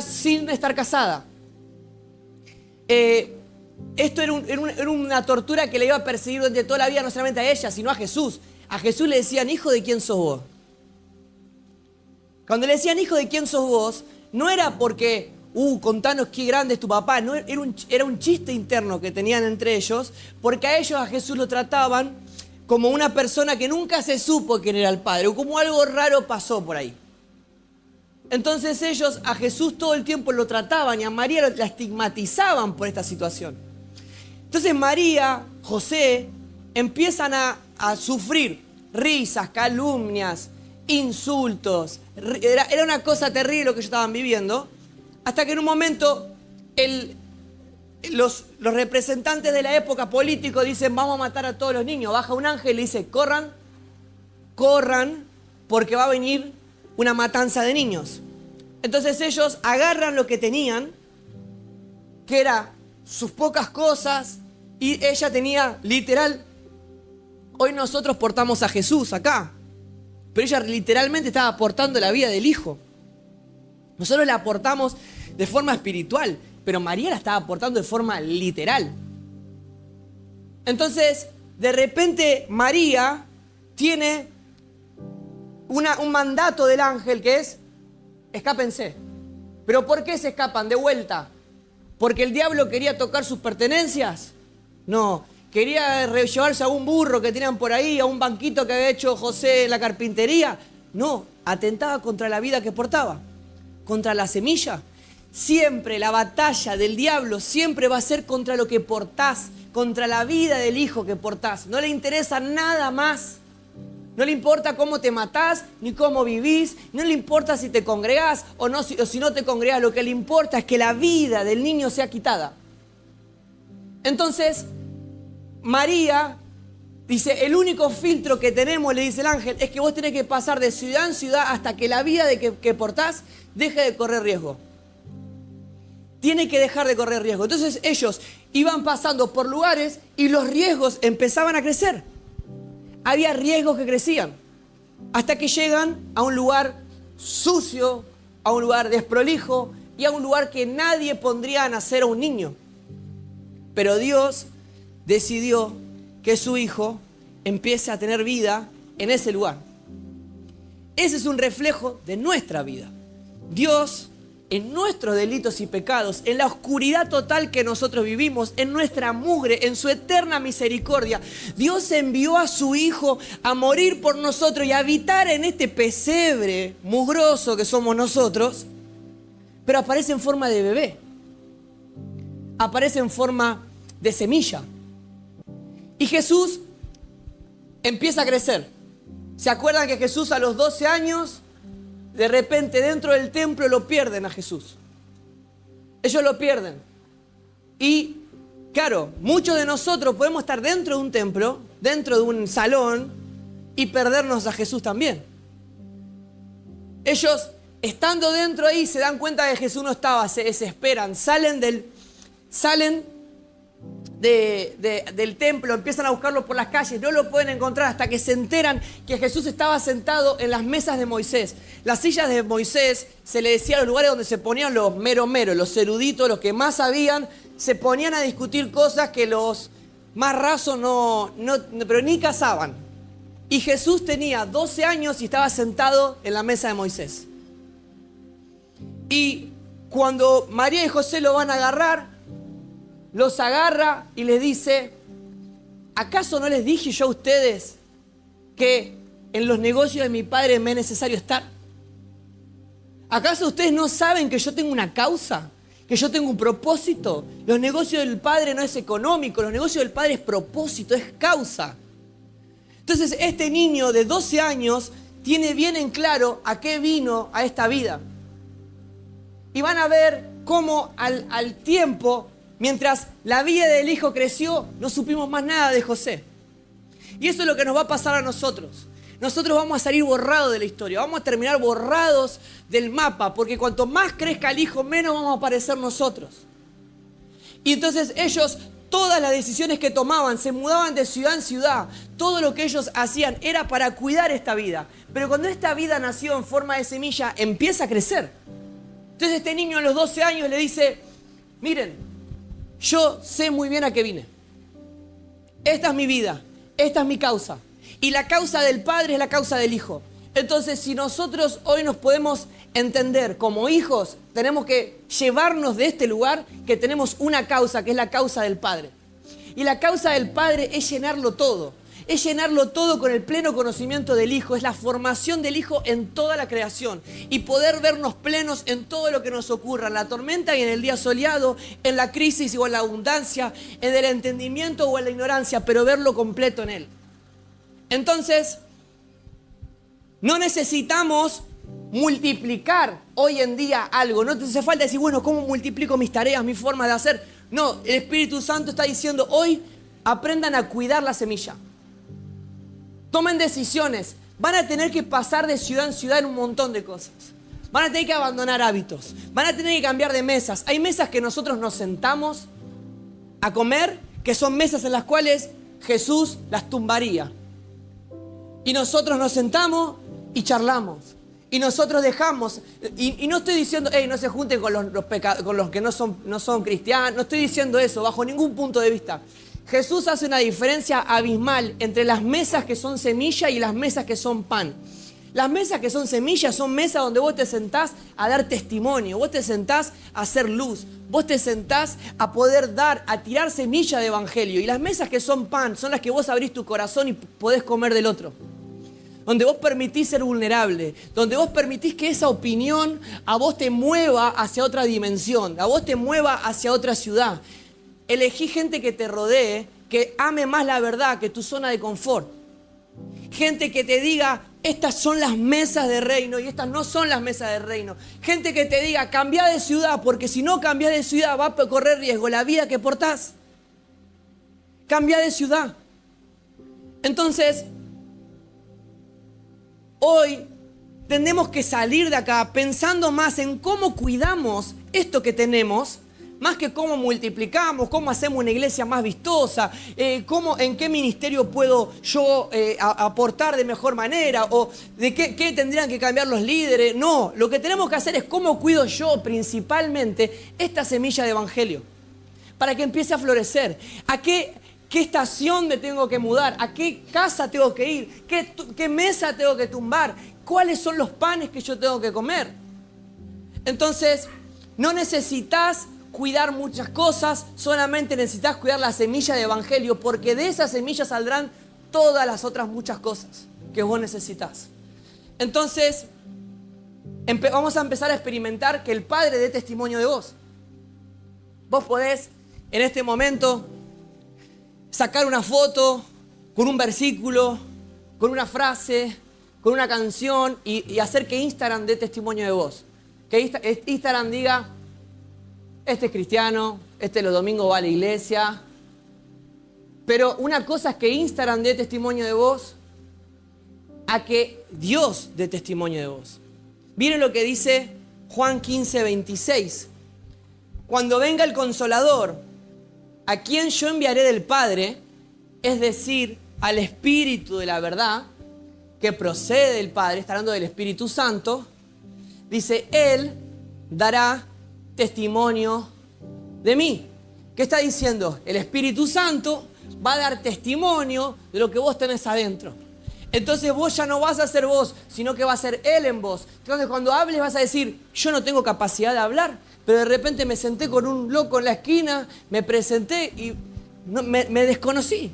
sin estar casada. Esto era una tortura que le iba a perseguir durante toda la vida, no solamente a ella, sino a Jesús. A Jesús le decían: hijo de quién sos vos. Cuando le decían hijo de quién sos vos, no era porque, contanos qué grande es tu papá. No, era un chiste interno que tenían entre ellos, porque a Jesús lo trataban como una persona que nunca se supo quién era el padre, o como algo raro pasó por ahí. Entonces ellos a Jesús todo el tiempo lo trataban y a María la estigmatizaban por esta situación. Entonces María, José, empiezan a sufrir risas, calumnias, insultos. Era una cosa terrible lo que ellos estaban viviendo, hasta que en un momento los representantes de la época políticos dicen: vamos a matar a todos los niños. Baja un ángel y dice: corran, porque va a venir una matanza de niños. Entonces ellos agarran lo que tenían, que era sus pocas cosas, y ella tenía literal, hoy nosotros portamos a Jesús acá, pero ella literalmente estaba portando la vida del hijo. Nosotros la aportamos de forma espiritual, pero María la estaba aportando de forma literal. Entonces, de repente María tiene un mandato del ángel que es: escápense. ¿Pero por qué se escapan de vuelta? ¿Porque el diablo quería tocar sus pertenencias? No, quería llevarse a un burro que tenían por ahí, a un banquito que había hecho José en la carpintería. No, atentaba contra la vida que portaba, contra la semilla. Siempre la batalla del diablo siempre va a ser contra lo que portás, contra la vida del hijo que portás. No le interesa nada más. No le importa cómo te matás, ni cómo vivís, no le importa si te congregás o si no te congregás. Lo que le importa es que la vida del niño sea quitada. Entonces, María dice: el único filtro que tenemos, le dice el ángel, es que vos tenés que pasar de ciudad en ciudad hasta que la vida que portás deje de correr riesgo. Tiene que dejar de correr riesgo. Entonces ellos iban pasando por lugares y los riesgos empezaban a crecer. Había riesgos que crecían, hasta que llegan a un lugar sucio, a un lugar desprolijo y a un lugar que nadie pondría a nacer a un niño. Pero Dios decidió que su hijo empiece a tener vida en ese lugar. Ese es un reflejo de nuestra vida. Dios, en nuestros delitos y pecados, en la oscuridad total que nosotros vivimos, en nuestra mugre, en su eterna misericordia, Dios envió a su Hijo a morir por nosotros y a habitar en este pesebre mugroso que somos nosotros, pero aparece en forma de bebé, aparece en forma de semilla. Y Jesús empieza a crecer. ¿Se acuerdan que Jesús a los 12 años... de repente dentro del templo lo pierden a Jesús? Ellos lo pierden. Y claro, muchos de nosotros podemos estar dentro de un templo, dentro de un salón, y perdernos a Jesús también. Ellos, estando dentro ahí, se dan cuenta que Jesús no estaba, se desesperan, salen del templo, empiezan a buscarlo por las calles, no lo pueden encontrar hasta que se enteran que Jesús estaba sentado en las mesas de Moisés. Las sillas de Moisés se le decía a los lugares donde se ponían los meros, los eruditos, los que más sabían, se ponían a discutir cosas que los más rasos pero ni casaban. Y Jesús tenía 12 años y estaba sentado en la mesa de Moisés. Y cuando María y José lo van a agarrar, los agarra y les dice: ¿acaso no les dije yo a ustedes que en los negocios de mi padre me es necesario estar? ¿Acaso ustedes no saben que yo tengo una causa? ¿Que yo tengo un propósito? Los negocios del padre no es económico, los negocios del padre es propósito, es causa. Entonces este niño de 12 años tiene bien en claro a qué vino a esta vida. Y van a ver cómo al tiempo, mientras la vida del hijo creció, no supimos más nada de José. Y eso es lo que nos va a pasar a nosotros. Nosotros vamos a salir borrados de la historia, vamos a terminar borrados del mapa, porque cuanto más crezca el hijo, menos vamos a aparecer nosotros. Y entonces ellos, todas las decisiones que tomaban, se mudaban de ciudad en ciudad, todo lo que ellos hacían era para cuidar esta vida. Pero cuando esta vida nació en forma de semilla, empieza a crecer. Entonces este niño a los 12 años le dice, miren, yo sé muy bien a qué vine. Esta es mi vida, esta es mi causa. Y la causa del Padre es la causa del Hijo. Entonces, si nosotros hoy nos podemos entender como hijos, tenemos que llevarnos de este lugar que tenemos una causa, que es la causa del Padre. Y la causa del Padre es llenarlo todo. Es llenarlo todo con el pleno conocimiento del Hijo. Es la formación del Hijo en toda la creación. Y poder vernos plenos en todo lo que nos ocurra. En la tormenta y en el día soleado. En la crisis o en la abundancia. En el entendimiento o en la ignorancia. Pero verlo completo en Él. Entonces, no necesitamos multiplicar hoy en día algo. No te hace falta decir, bueno, ¿cómo multiplico mis tareas, mi forma de hacer? No, el Espíritu Santo está diciendo, hoy aprendan a cuidar la semilla. Tomen decisiones. Van a tener que pasar de ciudad en ciudad en un montón de cosas. Van a tener que abandonar hábitos. Van a tener que cambiar de mesas. Hay mesas que nosotros nos sentamos a comer, que son mesas en las cuales Jesús las tumbaría. Y nosotros nos sentamos y charlamos. Y nosotros dejamos. Y no estoy diciendo, no se junten con los que no son cristianos. No estoy diciendo eso bajo ningún punto de vista. Jesús hace una diferencia abismal entre las mesas que son semilla y las mesas que son pan. Las mesas que son semillas son mesas donde vos te sentás a dar testimonio. Vos te sentás a hacer luz. Vos te sentás a poder dar, a tirar semilla de evangelio. Y las mesas que son pan son las que vos abrís tu corazón y podés comer del otro. Donde vos permitís ser vulnerable, donde vos permitís que esa opinión a vos te mueva hacia otra dimensión, a vos te mueva hacia otra ciudad. Elegí gente que te rodee, que ame más la verdad que tu zona de confort. Gente que te diga, estas son las mesas de reino y estas no son las mesas de reino. Gente que te diga, cambia de ciudad, porque si no cambias de ciudad va a correr riesgo la vida que portás. Cambia de ciudad. Entonces, hoy tenemos que salir de acá pensando más en cómo cuidamos esto que tenemos, más que cómo multiplicamos, cómo hacemos una iglesia más vistosa, en qué ministerio puedo yo aportar de mejor manera, o de qué tendrían que cambiar los líderes. No, lo que tenemos que hacer es cómo cuido yo principalmente esta semilla de evangelio, para que empiece a florecer. ¿A qué estación me tengo que mudar? ¿A qué casa tengo que ir? ¿Qué mesa tengo que tumbar? ¿Cuáles son los panes que yo tengo que comer? Entonces, no necesitas cuidar muchas cosas, solamente necesitas cuidar la semilla de evangelio, porque de esa semilla saldrán todas las otras muchas cosas que vos necesitas. Entonces, vamos a empezar a experimentar que el Padre dé testimonio de vos. Vos podés, en este momento, sacar una foto con un versículo, con una frase, con una canción y hacer que Instagram dé testimonio de vos. Que Instagram diga, este es cristiano, este los domingos va a la iglesia. Pero una cosa es que Instagram dé testimonio de vos, a que Dios dé testimonio de vos. Miren lo que dice Juan 15:26. Cuando venga el Consolador, a quien yo enviaré del Padre, es decir, al Espíritu de la verdad, que procede del Padre, está hablando del Espíritu Santo, dice, Él dará testimonio de mí. ¿Qué está diciendo? El Espíritu Santo va a dar testimonio de lo que vos tenés adentro. Entonces vos ya no vas a ser vos, sino que va a ser Él en vos. Entonces cuando hables vas a decir, yo no tengo capacidad de hablar, pero de repente me senté con un loco en la esquina, me presenté y me desconocí.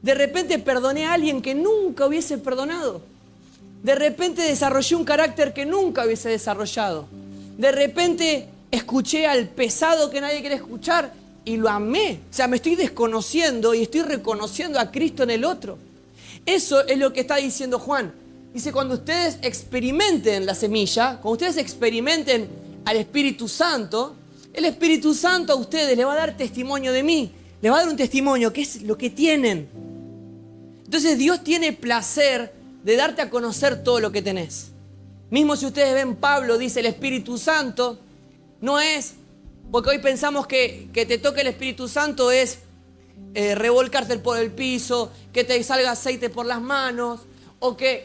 De repente perdoné a alguien que nunca hubiese perdonado. De repente desarrollé un carácter que nunca hubiese desarrollado. De repente escuché al pesado que nadie quiere escuchar y lo amé. O sea, me estoy desconociendo y estoy reconociendo a Cristo en el otro. Eso es lo que está diciendo Juan. Dice, cuando ustedes experimenten la semilla, cuando ustedes experimenten al Espíritu Santo, el Espíritu Santo a ustedes les va a dar testimonio de mí. Les va a dar un testimonio, que es lo que tienen. Entonces Dios tiene placer de darte a conocer todo lo que tenés. Mismo si ustedes ven, Pablo dice el Espíritu Santo, no es, porque hoy pensamos que te toque el Espíritu Santo es revolcarte por el piso, que te salga aceite por las manos,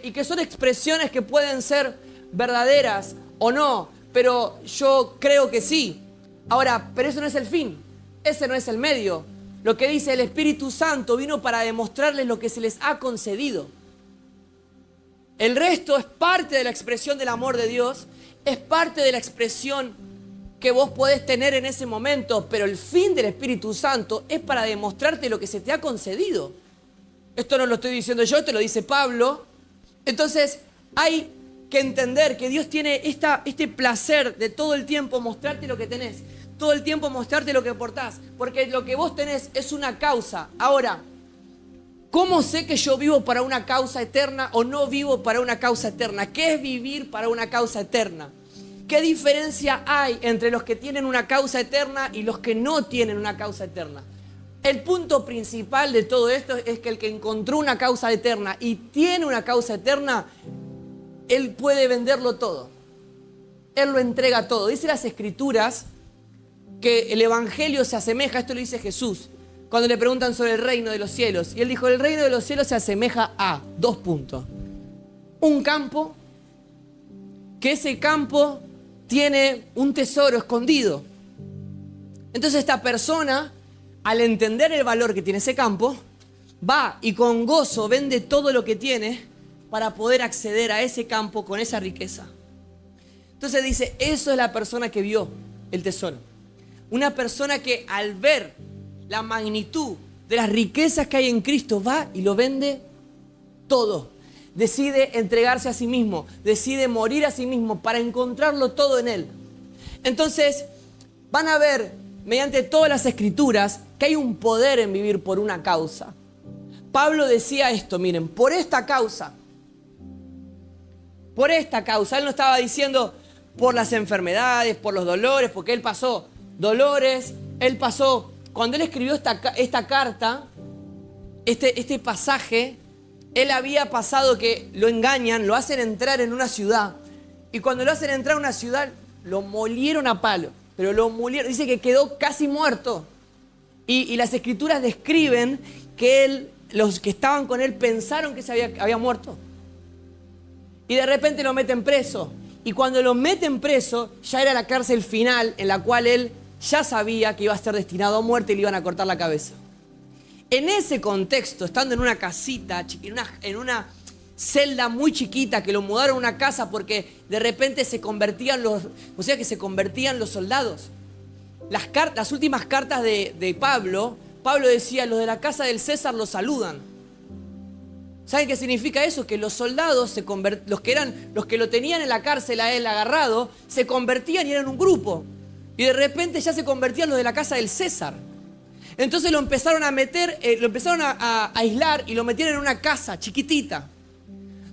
y que son expresiones que pueden ser verdaderas o no, pero yo creo que sí. Ahora, pero eso no es el fin, ese no es el medio. Lo que dice el Espíritu Santo vino para demostrarles lo que se les ha concedido. El resto es parte de la expresión del amor de Dios, es parte de la expresión que vos podés tener en ese momento, pero el fin del Espíritu Santo es para demostrarte lo que se te ha concedido. Esto no lo estoy diciendo yo, te lo dice Pablo. Entonces hay que entender que Dios tiene este placer de todo el tiempo mostrarte lo que tenés, todo el tiempo mostrarte lo que portás, porque lo que vos tenés es una causa. Ahora, ¿cómo sé que yo vivo para una causa eterna o no vivo para una causa eterna? ¿Qué es vivir para una causa eterna? ¿Qué diferencia hay entre los que tienen una causa eterna y los que no tienen una causa eterna? El punto principal de todo esto es que el que encontró una causa eterna y tiene una causa eterna, él puede venderlo todo. Él lo entrega todo. Dice las Escrituras que el Evangelio se asemeja, esto lo dice Jesús, cuando le preguntan sobre el reino de los cielos. Y él dijo, el reino de los cielos se asemeja a, un campo, que ese campo tiene un tesoro escondido. Entonces esta persona, al entender el valor que tiene ese campo, va y con gozo vende todo lo que tiene para poder acceder a ese campo con esa riqueza. Entonces dice, eso es la persona que vio el tesoro. Una persona que al ver la magnitud de las riquezas que hay en Cristo va y lo vende todo. Decide entregarse a sí mismo, decide morir a sí mismo para encontrarlo todo en Él. Entonces van a ver mediante todas las Escrituras que hay un poder en vivir por una causa. Pablo decía esto, miren, por esta causa, él no estaba diciendo por las enfermedades, por los dolores, porque él pasó dolores, él pasó, cuando él escribió esta carta, este pasaje, él había pasado que lo engañan, lo hacen entrar en una ciudad, y cuando lo hacen entrar en una ciudad, lo molieron a palo, pero lo molieron, dice que quedó casi muerto, y las Escrituras describen que los que estaban con él pensaron que había muerto, y de repente lo meten preso, y cuando lo meten preso, ya era la cárcel final en la cual él ya sabía que iba a ser destinado a muerte y le iban a cortar la cabeza. En ese contexto, estando en una casita, en una celda muy chiquita, que lo mudaron a una casa porque de repente se convertían los soldados. Las últimas cartas de Pablo decía, los de la casa del César los saludan. ¿Saben qué significa eso? Que los soldados, los que lo tenían en la cárcel a él agarrado, se convertían y eran un grupo. Y de repente ya se convertían los de la casa del César. Entonces lo empezaron a meter, lo empezaron a aislar y lo metieron en una casa chiquitita,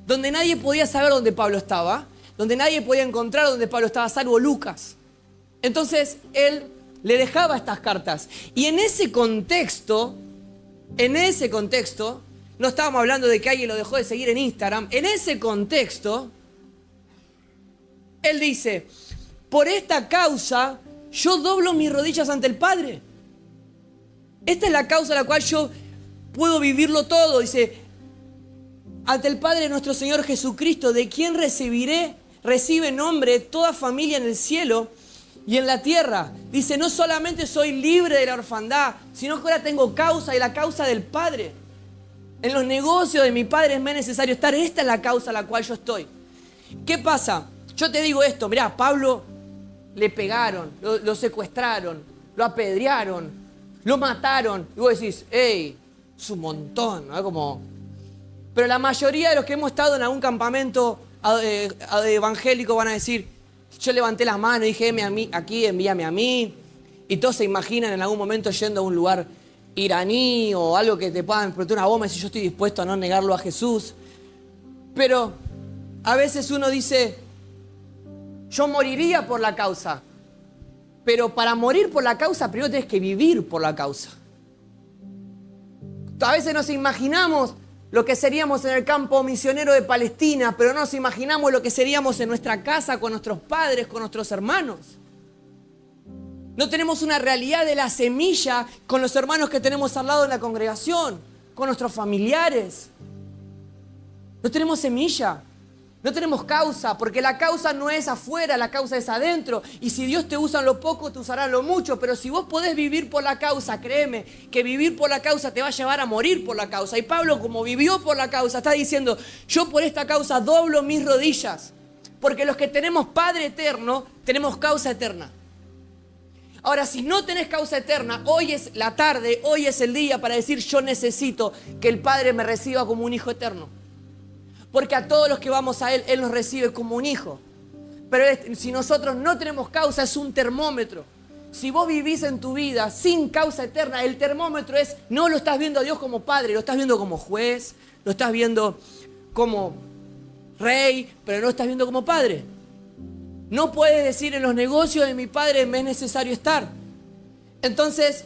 donde nadie podía saber dónde Pablo estaba, donde nadie podía encontrar dónde Pablo estaba, salvo Lucas. Entonces él le dejaba estas cartas. Y en ese contexto, no estábamos hablando de que alguien lo dejó de seguir en Instagram, en ese contexto, él dice, por esta causa yo doblo mis rodillas ante el Padre. Esta es la causa a la cual yo puedo vivirlo todo. Dice, ante el Padre nuestro Señor Jesucristo, de quien recibe nombre toda familia en el cielo y en la tierra. Dice, no solamente soy libre de la orfandad, sino que ahora tengo causa y la causa del Padre. En los negocios de mi Padre me es necesario estar. Esta es la causa a la cual yo estoy. ¿Qué pasa? Yo te digo esto, mirá, Pablo le pegaron, lo secuestraron, lo apedrearon, lo mataron. Y vos decís, hey, es un montón, ¿no? Pero la mayoría de los que hemos estado en algún campamento evangélico van a decir, yo levanté las manos y dije, aquí envíame a mí. Y todos se imaginan en algún momento yendo a un lugar iraní o algo que te puedan explotar una bomba y si yo estoy dispuesto a no negarlo a Jesús. Pero a veces uno dice, yo moriría por la causa, pero para morir por la causa primero tienes que vivir por la causa. A veces nos imaginamos lo que seríamos en el campo misionero de Palestina, pero no nos imaginamos lo que seríamos en nuestra casa, con nuestros padres, con nuestros hermanos. No tenemos una realidad de la semilla con los hermanos que tenemos al lado en la congregación, con nuestros familiares. No tenemos semilla, no tenemos causa, porque la causa no es afuera, la causa es adentro. Y si Dios te usa en lo poco, te usará en lo mucho. Pero si vos podés vivir por la causa, créeme, que vivir por la causa te va a llevar a morir por la causa. Y Pablo, como vivió por la causa, está diciendo, yo por esta causa doblo mis rodillas. Porque los que tenemos Padre eterno, tenemos causa eterna. Ahora, si no tenés causa eterna, hoy es la tarde, hoy es el día para decir, yo necesito que el Padre me reciba como un hijo eterno. Porque a todos los que vamos a Él, Él nos recibe como un hijo. Pero si nosotros no tenemos causa, es un termómetro. Si vos vivís en tu vida sin causa eterna, el termómetro es, no lo estás viendo a Dios como Padre, lo estás viendo como juez, lo estás viendo como rey, pero no lo estás viendo como Padre. No puedes decir, en los negocios de mi Padre me es necesario estar. Entonces,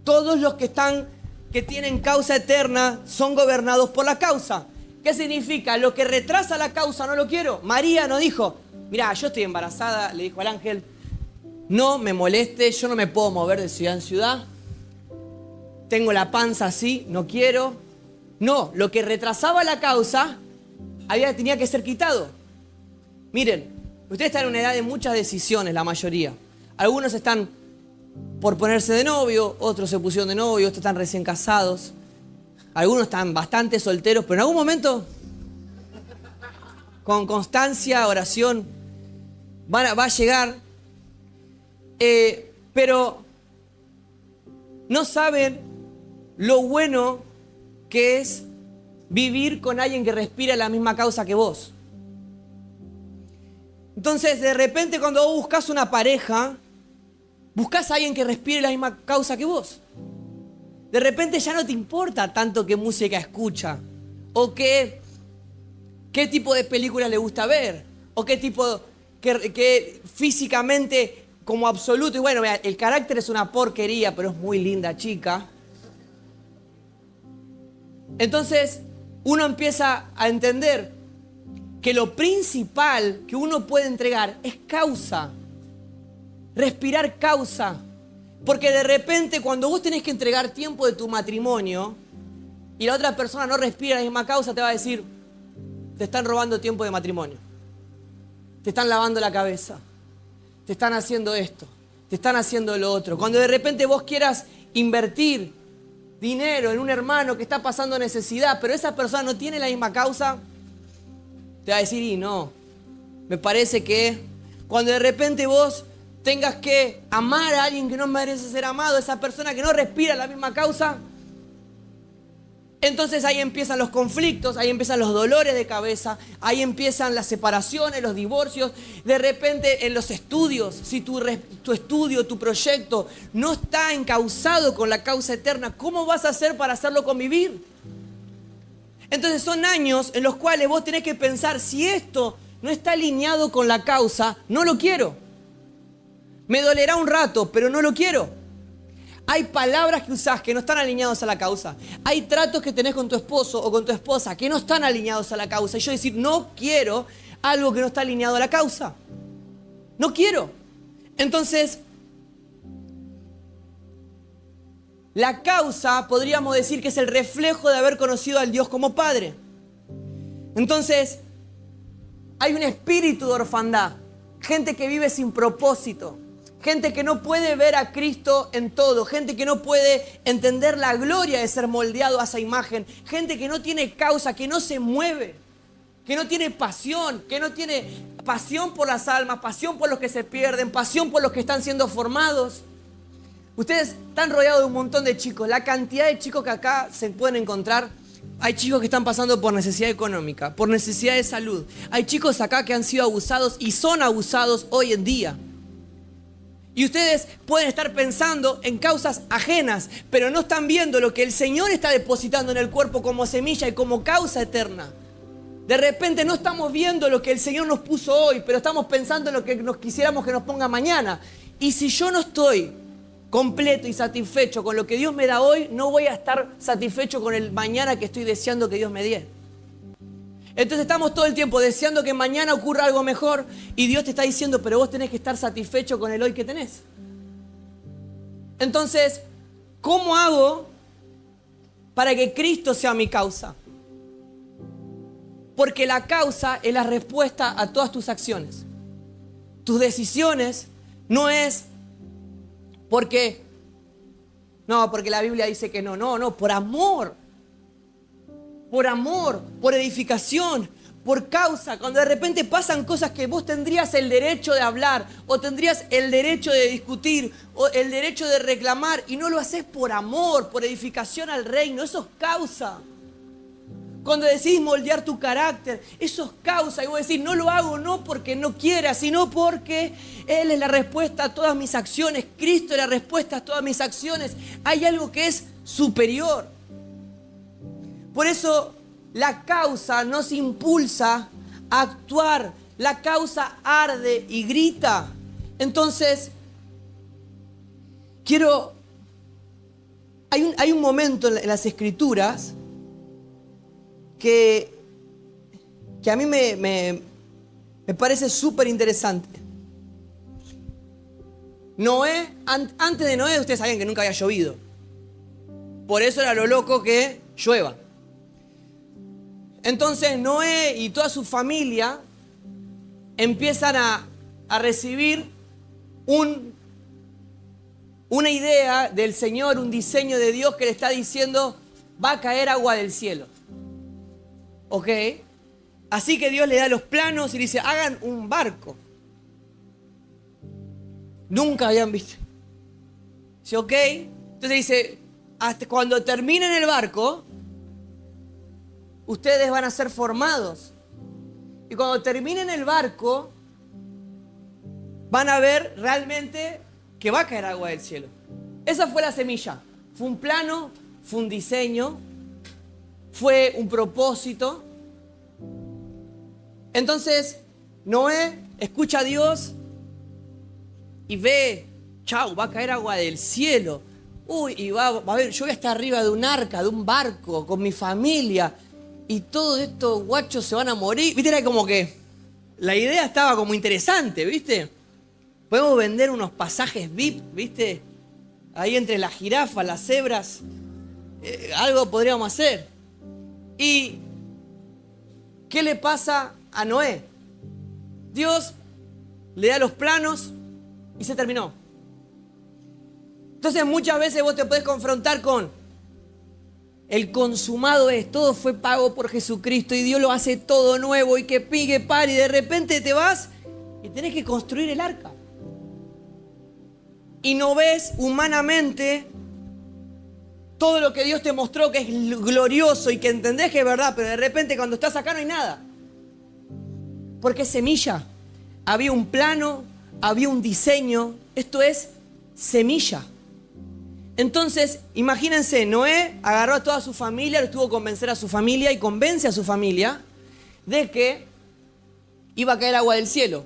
todos los que tienen causa eterna son gobernados por la causa. ¿Qué significa? Lo que retrasa la causa no lo quiero. María no dijo, mirá, yo estoy embarazada, le dijo al ángel, no me moleste, yo no me puedo mover de ciudad en ciudad. Tengo la panza así, no quiero. No, lo que retrasaba la causa tenía que ser quitado. Miren, ustedes están en una edad de muchas decisiones, la mayoría. Algunos están por ponerse de novio, otros se pusieron de novio, otros están recién casados. Algunos están bastante solteros, pero en algún momento, con constancia, oración, va a llegar. Pero no saben lo bueno que es vivir con alguien que respira la misma causa que vos. Entonces, de repente, cuando vos buscas una pareja, buscás a alguien que respire la misma causa que vos. De repente ya no te importa tanto qué música escucha, o qué tipo de películas le gusta ver, o qué tipo, que físicamente como absoluto. Y bueno, mira, el carácter es una porquería, pero es muy linda chica. Entonces, uno empieza a entender que lo principal que uno puede entregar es causa. Respirar causa. Porque de repente cuando vos tenés que entregar tiempo de tu matrimonio y la otra persona no respira la misma causa, te va a decir, te están robando tiempo de matrimonio. Te están lavando la cabeza. Te están haciendo esto. Te están haciendo lo otro. Cuando de repente vos quieras invertir dinero en un hermano que está pasando necesidad, pero esa persona no tiene la misma causa, te va a decir, y no, me parece que cuando de repente vos tengas que amar a alguien que no merece ser amado, esa persona que no respira la misma causa, entonces ahí empiezan los conflictos, ahí empiezan los dolores de cabeza, ahí empiezan las separaciones, los divorcios. De repente en los estudios, si tu estudio, tu proyecto no está encauzado con la causa eterna, ¿cómo vas a hacer para hacerlo convivir? Entonces son años en los cuales vos tenés que pensar, si esto no está alineado con la causa, no lo quiero. Me dolerá un rato, pero no lo quiero. Hay palabras que usás que no están alineados a la causa. Hay tratos que tenés con tu esposo o con tu esposa que no están alineados a la causa. Y yo decir, no quiero algo que no está alineado a la causa. No quiero. Entonces, la causa podríamos decir que es el reflejo de haber conocido al Dios como Padre. Entonces, hay un espíritu de orfandad. Gente que vive sin propósito. Gente que no puede ver a Cristo en todo. Gente que no puede entender la gloria de ser moldeado a esa imagen. Gente que no tiene causa, que no se mueve. Que no tiene pasión. Que no tiene pasión por las almas, pasión por los que se pierden, pasión por los que están siendo formados. Ustedes están rodeados de un montón de chicos. La cantidad de chicos que acá se pueden encontrar. Hay chicos que están pasando por necesidad económica, por necesidad de salud. Hay chicos acá que han sido abusados y son abusados hoy en día. Y ustedes pueden estar pensando en causas ajenas, pero no están viendo lo que el Señor está depositando en el cuerpo como semilla y como causa eterna. De repente no estamos viendo lo que el Señor nos puso hoy, pero estamos pensando en lo que nos quisiéramos que nos ponga mañana. Y si yo no estoy completo y satisfecho con lo que Dios me da hoy, no voy a estar satisfecho con el mañana que estoy deseando que Dios me dé. Entonces estamos todo el tiempo deseando que mañana ocurra algo mejor y Dios te está diciendo, pero vos tenés que estar satisfecho con el hoy que tenés. Entonces, ¿cómo hago para que Cristo sea mi causa? Porque la causa es la respuesta a todas tus acciones. Tus decisiones no es porque la Biblia dice que no, por amor, por edificación, por causa. Cuando de repente pasan cosas que vos tendrías el derecho de hablar, o tendrías el derecho de discutir, o el derecho de reclamar, y no lo haces por amor, por edificación al reino, eso es causa. Cuando decidís moldear tu carácter, eso es causa. Y vos decís, no lo hago no porque no quiera, sino porque Él es la respuesta a todas mis acciones. Cristo es la respuesta a todas mis acciones. Hay algo que es superior. Por eso la causa nos impulsa a actuar. La causa arde y grita. Entonces, hay un momento en las Escrituras que a mí me parece súper interesante. Noé, antes de Noé, ustedes sabían que nunca había llovido. Por eso era lo loco que llueva. Entonces Noé y toda su familia empiezan a recibir una idea del Señor, un diseño de Dios que le está diciendo, va a caer agua del cielo. ¿Ok? Así que Dios le da los planos y dice, hagan un barco. Nunca habían visto. Dice, ok. Entonces dice, hasta cuando terminen el barco, ustedes van a ser formados. Y cuando terminen el barco, van a ver realmente que va a caer agua del cielo. Esa fue la semilla. Fue un plano, fue un diseño, fue un propósito. Entonces, Noé escucha a Dios y ve, chau, va a caer agua del cielo. Uy, y va a ver, yo voy a estar arriba de un arca, de un barco, con mi familia. Y todos estos guachos se van a morir. Viste, era como que la idea estaba como interesante, ¿viste? Podemos vender unos pasajes VIP, ¿viste? Ahí entre las jirafas, las cebras. Algo podríamos hacer. ¿Y qué le pasa a Noé? Dios le da los planos y se terminó. Entonces muchas veces vos te podés confrontar con el consumado es, todo fue pago por Jesucristo y Dios lo hace todo nuevo y que pique, pare, y de repente te vas y tenés que construir el arca. Y no ves humanamente todo lo que Dios te mostró que es glorioso y que entendés que es verdad, pero de repente cuando estás acá no hay nada. Porque es semilla. Había un plano, había un diseño. Esto es semilla. Entonces, imagínense, Noé agarró a toda su familia, le tuvo que convencer a su familia y convence a su familia de que iba a caer agua del cielo.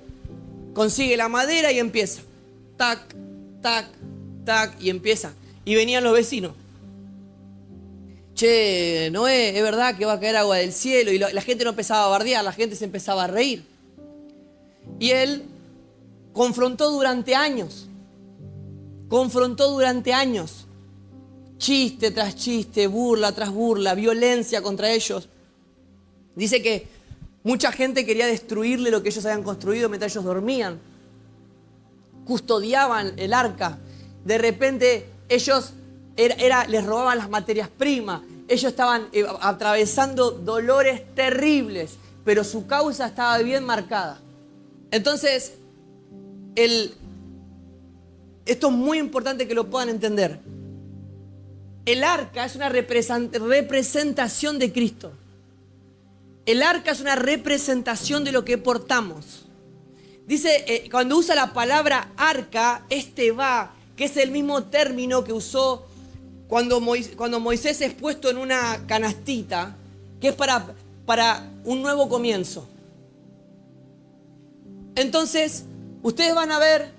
Consigue la madera y empieza. Tac, tac, tac, y empieza. Y venían los vecinos. Che, Noé, es verdad que va a caer agua del cielo. Y la gente no empezaba a bardear, la gente se empezaba a reír. Y él confrontó durante años. Chiste tras chiste, burla tras burla, violencia contra ellos. Dice que mucha gente quería destruirle lo que ellos habían construido mientras ellos dormían. Custodiaban el arca. De repente ellos les robaban las materias primas. Ellos estaban atravesando dolores terribles, pero su causa estaba bien marcada. Entonces, esto es muy importante que lo puedan entender. El arca es una representación de Cristo. El arca es una representación de lo que portamos. Dice, cuando usa la palabra arca, que es el mismo término que usó cuando Moisés es puesto en una canastita, que es para un nuevo comienzo. Entonces, ustedes van a ver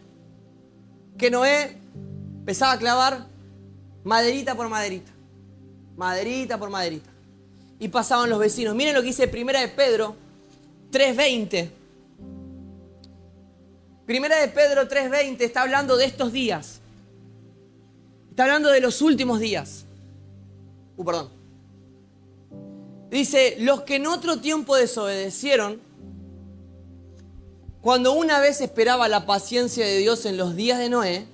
que Noé Empezaba a clavar maderita por maderita. Maderita por maderita. Y pasaban los vecinos. Miren lo que dice Primera de Pedro 3:20. Primera de Pedro 3:20 está hablando de estos días. Está hablando de los últimos días. Perdón. Dice, los que en otro tiempo desobedecieron, cuando una vez esperaba la paciencia de Dios en los días de Noé,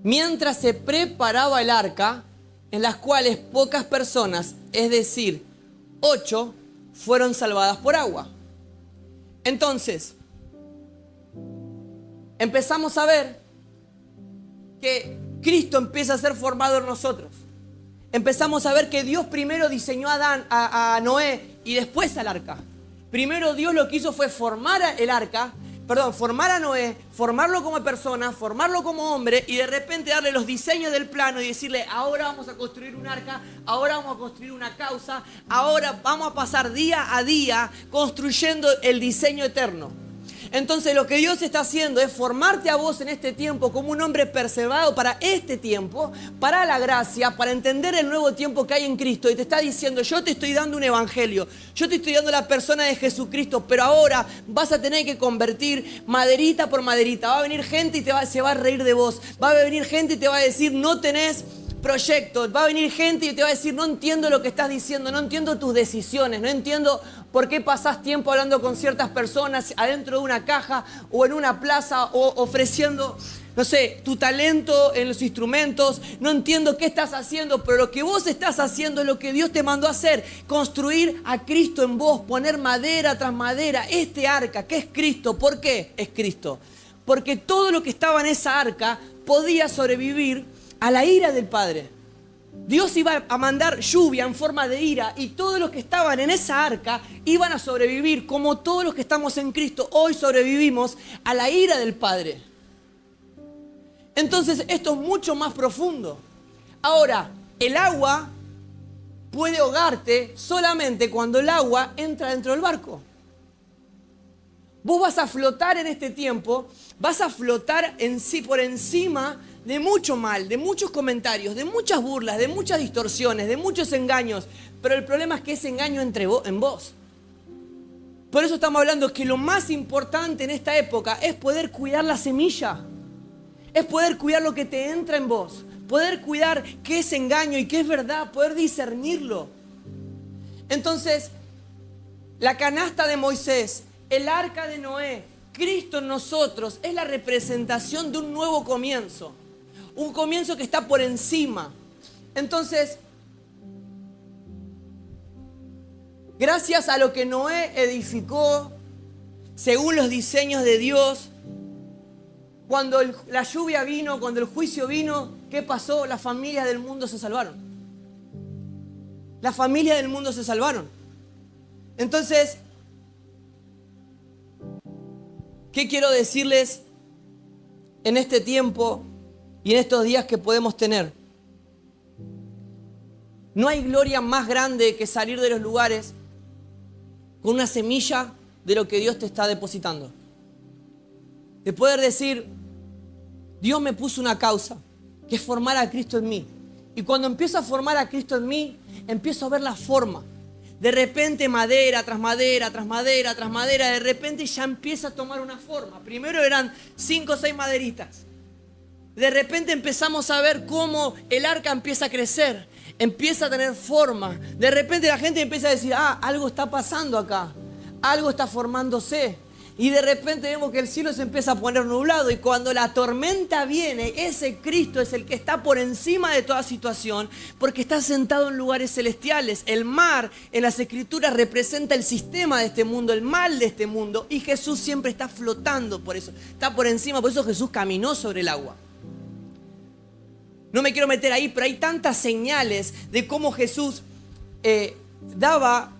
mientras se preparaba el arca, en las cuales pocas personas, es decir, 8, fueron salvadas por agua. Entonces, empezamos a ver que Cristo empieza a ser formado en nosotros. Empezamos a ver que Dios primero diseñó a Noé y después al arca. Primero Dios lo que hizo fue formar a Noé, formarlo como persona, formarlo como hombre y de repente darle los diseños del plano y decirle, ahora vamos a construir un arca, ahora vamos a construir una causa, ahora vamos a pasar día a día construyendo el diseño eterno. Entonces lo que Dios está haciendo es formarte a vos en este tiempo como un hombre preservado para este tiempo, para la gracia, para entender el nuevo tiempo que hay en Cristo. Y te está diciendo, yo te estoy dando un evangelio, yo te estoy dando la persona de Jesucristo, pero ahora vas a tener que convertir maderita por maderita. Va a venir gente y se va a reír de vos. Va a venir gente y te va a decir, no tenés proyecto. Va a venir gente y te va a decir, no entiendo lo que estás diciendo, no entiendo tus decisiones, no entiendo por qué pasás tiempo hablando con ciertas personas adentro de una caja o en una plaza o ofreciendo, no sé, tu talento en los instrumentos. No entiendo qué estás haciendo, pero lo que vos estás haciendo es lo que Dios te mandó a hacer. Construir a Cristo en vos, poner madera tras madera. Este arca, que es Cristo. ¿Por qué es Cristo? Porque todo lo que estaba en esa arca podía sobrevivir a la ira del Padre. Dios iba a mandar lluvia en forma de ira y todos los que estaban en esa arca iban a sobrevivir, como todos los que estamos en Cristo hoy sobrevivimos a la ira del Padre. Entonces esto es mucho más profundo. Ahora, el agua puede ahogarte solamente cuando el agua entra dentro del barco. Vos vas a flotar en este tiempo, vas a flotar por encima de mucho mal, de muchos comentarios, de muchas burlas, de muchas distorsiones, de muchos engaños. Pero el problema es que ese engaño entre en vos. Por eso estamos hablando que lo más importante en esta época es poder cuidar la semilla. Es poder cuidar lo que te entra en vos. Poder cuidar qué es engaño y qué es verdad. Poder discernirlo. Entonces, la canasta de Moisés, el arca de Noé, Cristo en nosotros es la representación de un nuevo comienzo. Un comienzo que está por encima. Entonces, gracias a lo que Noé edificó, según los diseños de Dios, cuando la lluvia vino, cuando el juicio vino, ¿qué pasó? Las familias del mundo se salvaron. Las familias del mundo se salvaron. Entonces, ¿qué quiero decirles en este tiempo y en estos días que podemos tener? No hay gloria más grande que salir de los lugares con una semilla de lo que Dios te está depositando. De poder decir, Dios me puso una causa, que es formar a Cristo en mí. Y cuando empiezo a formar a Cristo en mí, empiezo a ver la forma. De repente madera tras madera, tras madera, tras madera, de repente ya empieza a tomar una forma. Primero eran 5 o 6 maderitas. De repente empezamos a ver cómo el arca empieza a crecer, empieza a tener forma. De repente la gente empieza a decir, algo está pasando acá, algo está formándose. Y de repente vemos que el cielo se empieza a poner nublado y cuando la tormenta viene, ese Cristo es el que está por encima de toda situación porque está sentado en lugares celestiales. El mar en las Escrituras representa el sistema de este mundo, el mal de este mundo, y Jesús siempre está flotando por eso, está por encima, por eso Jesús caminó sobre el agua. No me quiero meter ahí, pero hay tantas señales de cómo Jesús daba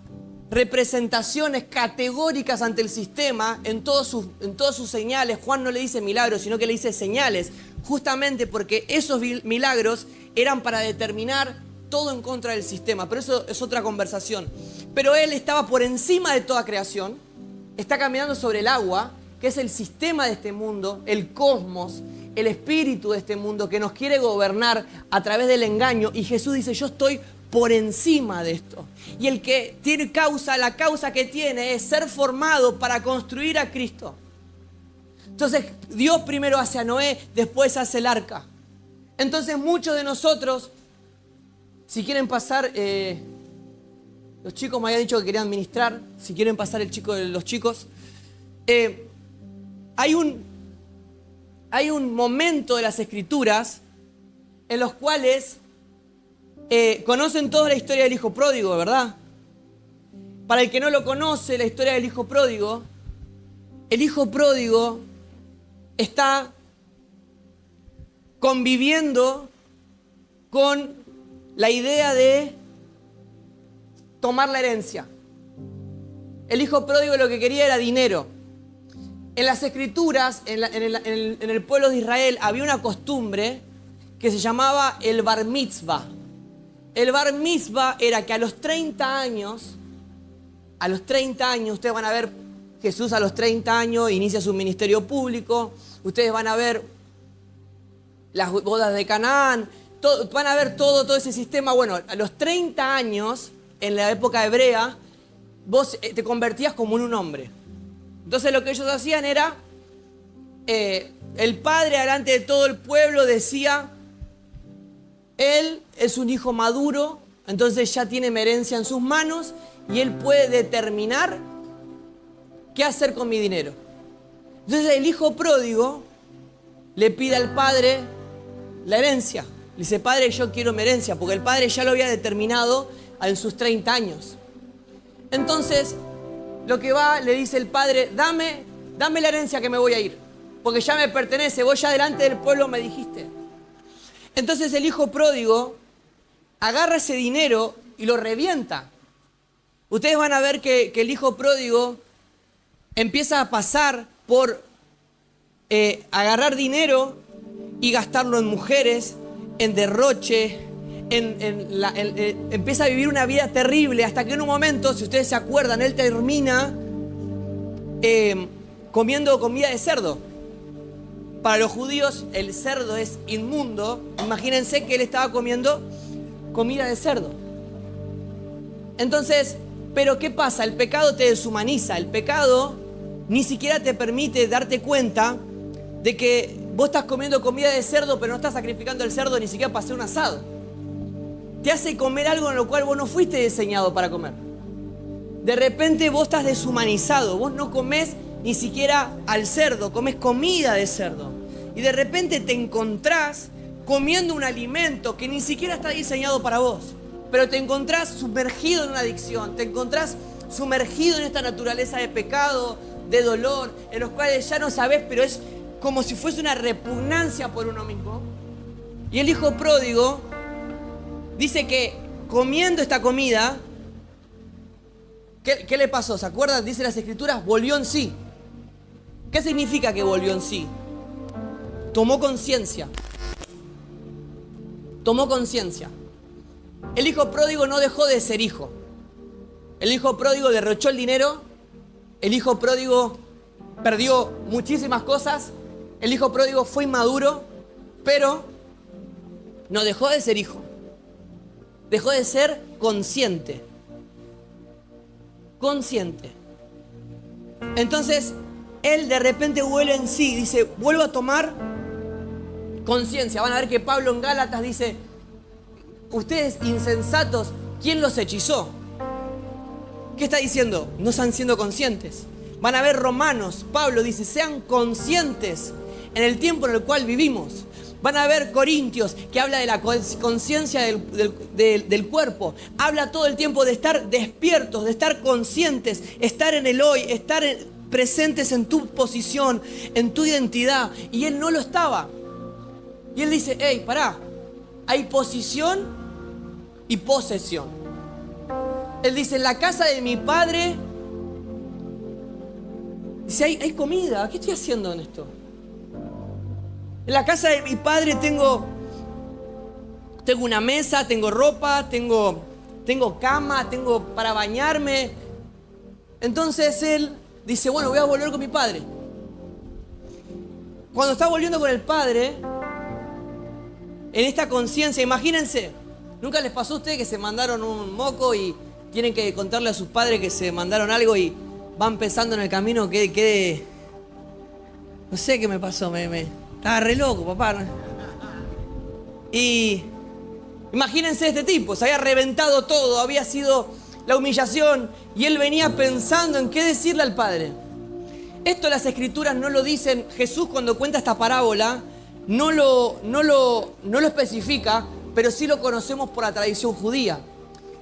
representaciones categóricas ante el sistema en todas sus señales. Juan no le dice milagros, sino que le dice señales, justamente porque esos milagros eran para determinar todo en contra del sistema, pero eso es otra conversación. Pero él estaba por encima de toda creación, está caminando sobre el agua, que es el sistema de este mundo, el cosmos, el espíritu de este mundo que nos quiere gobernar a través del engaño. Y Jesús dice, yo estoy por encima de esto. Y el que tiene causa, la causa que tiene es ser formado para construir a Cristo. Entonces Dios primero hace a Noé, después hace el arca. Entonces muchos de nosotros, si quieren pasar, los chicos me habían dicho que querían ministrar, si quieren pasar los chicos, hay un momento de las Escrituras en los cuales conocen toda la historia del hijo pródigo, ¿verdad? Para el que no lo conoce, la historia del hijo pródigo, el hijo pródigo está conviviendo con la idea de tomar la herencia. El hijo pródigo lo que quería era dinero. En las Escrituras, en el pueblo de Israel, había una costumbre que se llamaba el bar mitzvah. El bar mitzvah era que a los 30 años, ustedes van a ver Jesús a los 30 años, inicia su ministerio público, ustedes van a ver las bodas de Canaán, van a ver todo ese sistema. Bueno, a los 30 años, en la época hebrea, vos te convertías como en un hombre. Entonces lo que ellos hacían era, el padre delante de todo el pueblo decía, él es un hijo maduro, entonces ya tiene herencia en sus manos y él puede determinar qué hacer con mi dinero. Entonces el hijo pródigo le pide al padre la herencia. Le dice, padre, yo quiero mi herencia, porque el padre ya lo había determinado en sus 30 años. Entonces, lo que va, le dice el padre, dame la herencia que me voy a ir, porque ya me pertenece, vos ya delante del pueblo me dijiste. Entonces el hijo pródigo agarra ese dinero y lo revienta. Ustedes van a ver que el hijo pródigo empieza a pasar por agarrar dinero y gastarlo en mujeres, en derroche, empieza a vivir una vida terrible, hasta que en un momento, si ustedes se acuerdan, él termina comiendo comida de cerdo. Para los judíos el cerdo es inmundo. Imagínense que él estaba comiendo comida de cerdo. Entonces, ¿pero qué pasa? El pecado te deshumaniza. El pecado ni siquiera te permite darte cuenta de que vos estás comiendo comida de cerdo, pero no estás sacrificando el cerdo ni siquiera para hacer un asado. Te hace comer algo en lo cual vos no fuiste diseñado para comer. De repente vos estás deshumanizado. Vos no comés ni siquiera al cerdo, comés comida de cerdo. Y de repente te encontrás comiendo un alimento que ni siquiera está diseñado para vos. Pero te encontrás sumergido en una adicción, te encontrás sumergido en esta naturaleza de pecado, de dolor, en los cuales ya no sabés, pero es como si fuese una repugnancia por uno mismo. Y el hijo pródigo dice que comiendo esta comida, ¿qué le pasó? ¿Se acuerdan? Dice las Escrituras, volvió en sí. ¿Qué significa que volvió en sí? Tomó conciencia. Tomó conciencia. El hijo pródigo no dejó de ser hijo. El hijo pródigo derrochó el dinero. El hijo pródigo perdió muchísimas cosas. El hijo pródigo fue inmaduro, pero no dejó de ser hijo. Dejó de ser consciente. Consciente. Entonces, él de repente vuelve en sí, dice, vuelvo a tomar conciencia. Van a ver que Pablo en Gálatas dice, ustedes insensatos, ¿quién los hechizó? ¿Qué está diciendo? No están siendo conscientes. Van a ver Romanos, Pablo dice, sean conscientes en el tiempo en el cual vivimos. Van a ver Corintios, que habla de la conciencia del cuerpo. Habla todo el tiempo de estar despiertos, de estar conscientes, estar en el hoy, estar presentes en tu posición, en tu identidad. Y él no lo estaba. Y él dice, hey, pará, hay posición y posesión. Él dice, en la casa de mi padre, dice, hay comida. ¿Qué estoy haciendo en esto? En la casa de mi padre tengo una mesa, tengo ropa, tengo cama, tengo para bañarme. Entonces él dice, bueno, voy a volver con mi padre. cuando está volviendo con el padre, en esta conciencia, imagínense, ¿nunca les pasó a ustedes que se mandaron un moco y tienen que contarle a sus padres que se mandaron algo y van pensando en el camino que no sé qué me pasó, estaba re loco, papá. Y imagínense este tipo, se había reventado todo, había sido la humillación y él venía pensando en qué decirle al padre. Esto las escrituras no lo dicen. Jesús, cuando cuenta esta parábola, no lo especifica, pero sí lo conocemos por la tradición judía.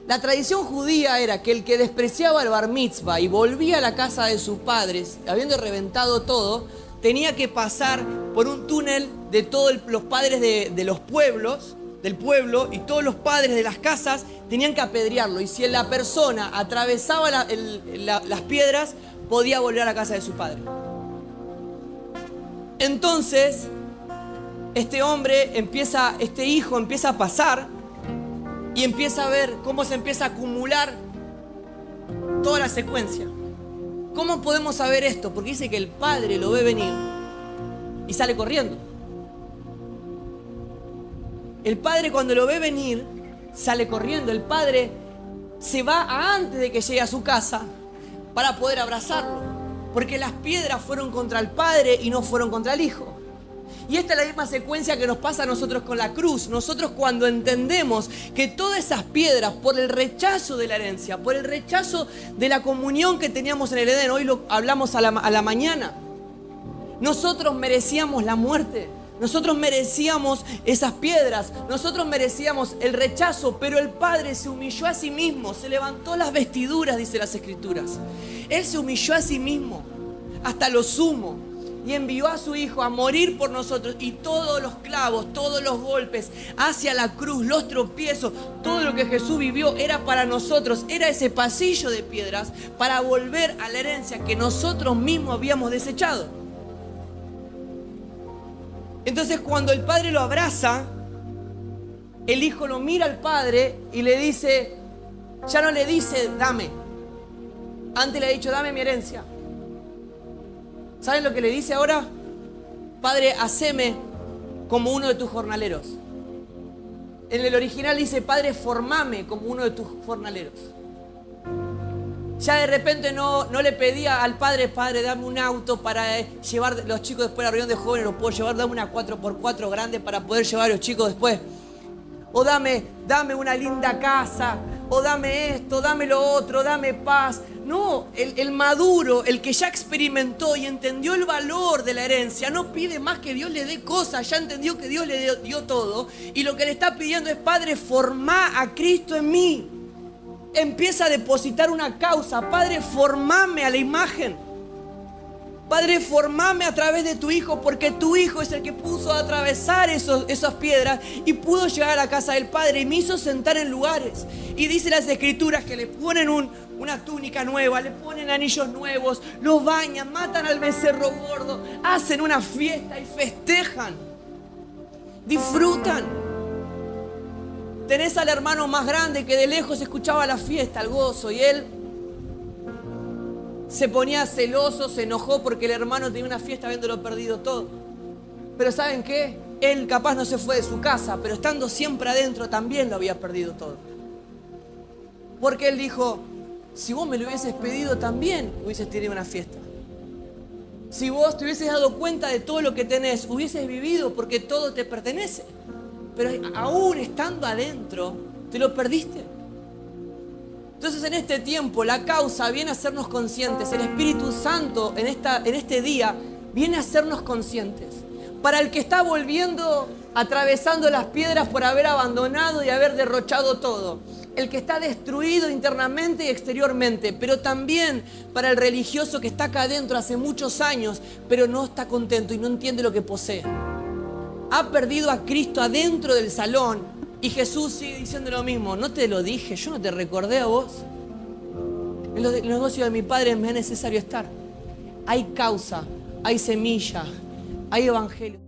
La tradición judía era que el que despreciaba el bar mitzvah y volvía a la casa de sus padres, habiendo reventado todo, tenía que pasar por un túnel de todos los padres de los pueblos, del pueblo, y todos los padres de las casas tenían que apedrearlo. Y si la persona atravesaba las piedras, podía volver a la casa de su padre. Entonces, este hijo empieza a pasar y empieza a ver cómo se empieza a acumular toda la secuencia. ¿Cómo podemos saber esto? Porque dice que el padre lo ve venir y sale corriendo. El padre, cuando lo ve venir, sale corriendo. El padre se va antes de que llegue a su casa para poder abrazarlo, porque las piedras fueron contra el padre y no fueron contra el hijo. Y esta es la misma secuencia que nos pasa a nosotros con la cruz. Nosotros, cuando entendemos que todas esas piedras, por el rechazo de la herencia, por el rechazo de la comunión que teníamos en el Edén, hoy lo hablamos a la mañana, nosotros merecíamos la muerte. Nosotros merecíamos esas piedras, nosotros merecíamos el rechazo, pero el Padre se humilló a sí mismo, se levantó las vestiduras, dice las Escrituras. Él se humilló a sí mismo, hasta lo sumo, y envió a su Hijo a morir por nosotros. Y todos los clavos, todos los golpes hacia la cruz, los tropiezos, todo lo que Jesús vivió era para nosotros, era ese pasillo de piedras para volver a la herencia que nosotros mismos habíamos desechado. Entonces, cuando el padre lo abraza, el hijo lo mira al padre y le dice, ya no le dice dame. Antes le ha dicho dame mi herencia. ¿Saben lo que le dice ahora? Padre, haceme como uno de tus jornaleros. En el original dice, Padre, formame como uno de tus jornaleros. Ya de repente no le pedía al padre, dame un auto para llevar los chicos después a la reunión de jóvenes, los puedo llevar, dame una 4x4 grande para poder llevar a los chicos después. O dame una linda casa, o dame esto, dame lo otro, dame paz. No, el maduro, el que ya experimentó y entendió el valor de la herencia, no pide más que Dios le dé cosas, ya entendió que Dios le dio todo. Y lo que le está pidiendo es, Padre, formá a Cristo en mí. Empieza a depositar una causa. Padre, formame a la imagen. Padre, formame a través de tu Hijo, porque tu Hijo es el que puso a atravesar esas piedras y pudo llegar a la casa del Padre y me hizo sentar en lugares. Y dice las Escrituras que le ponen una túnica nueva, le ponen anillos nuevos, lo bañan, matan al becerro gordo, hacen una fiesta y festejan, disfrutan. Tenés al hermano más grande que de lejos escuchaba la fiesta, el gozo, y él se ponía celoso, se enojó porque el hermano tenía una fiesta habiéndolo perdido todo. Pero ¿saben qué? Él capaz no se fue de su casa, pero estando siempre adentro también lo había perdido todo. Porque él dijo, si vos me lo hubieses pedido también hubieses tenido una fiesta. Si vos te hubieses dado cuenta de todo lo que tenés, hubieses vivido porque todo te pertenece. Pero aún estando adentro, te lo perdiste. Entonces, en este tiempo, la causa viene a hacernos conscientes. El Espíritu Santo en este día viene a hacernos conscientes. Para el que está volviendo, atravesando las piedras por haber abandonado y haber derrochado todo. El que está destruido internamente y exteriormente. Pero también para el religioso que está acá adentro hace muchos años, pero no está contento y no entiende lo que posee. Ha perdido a Cristo adentro del salón y Jesús sigue diciendo lo mismo. No te lo dije, yo no te recordé a vos. En los negocios de mi Padre me es necesario estar. Hay causa, hay semilla, hay evangelio.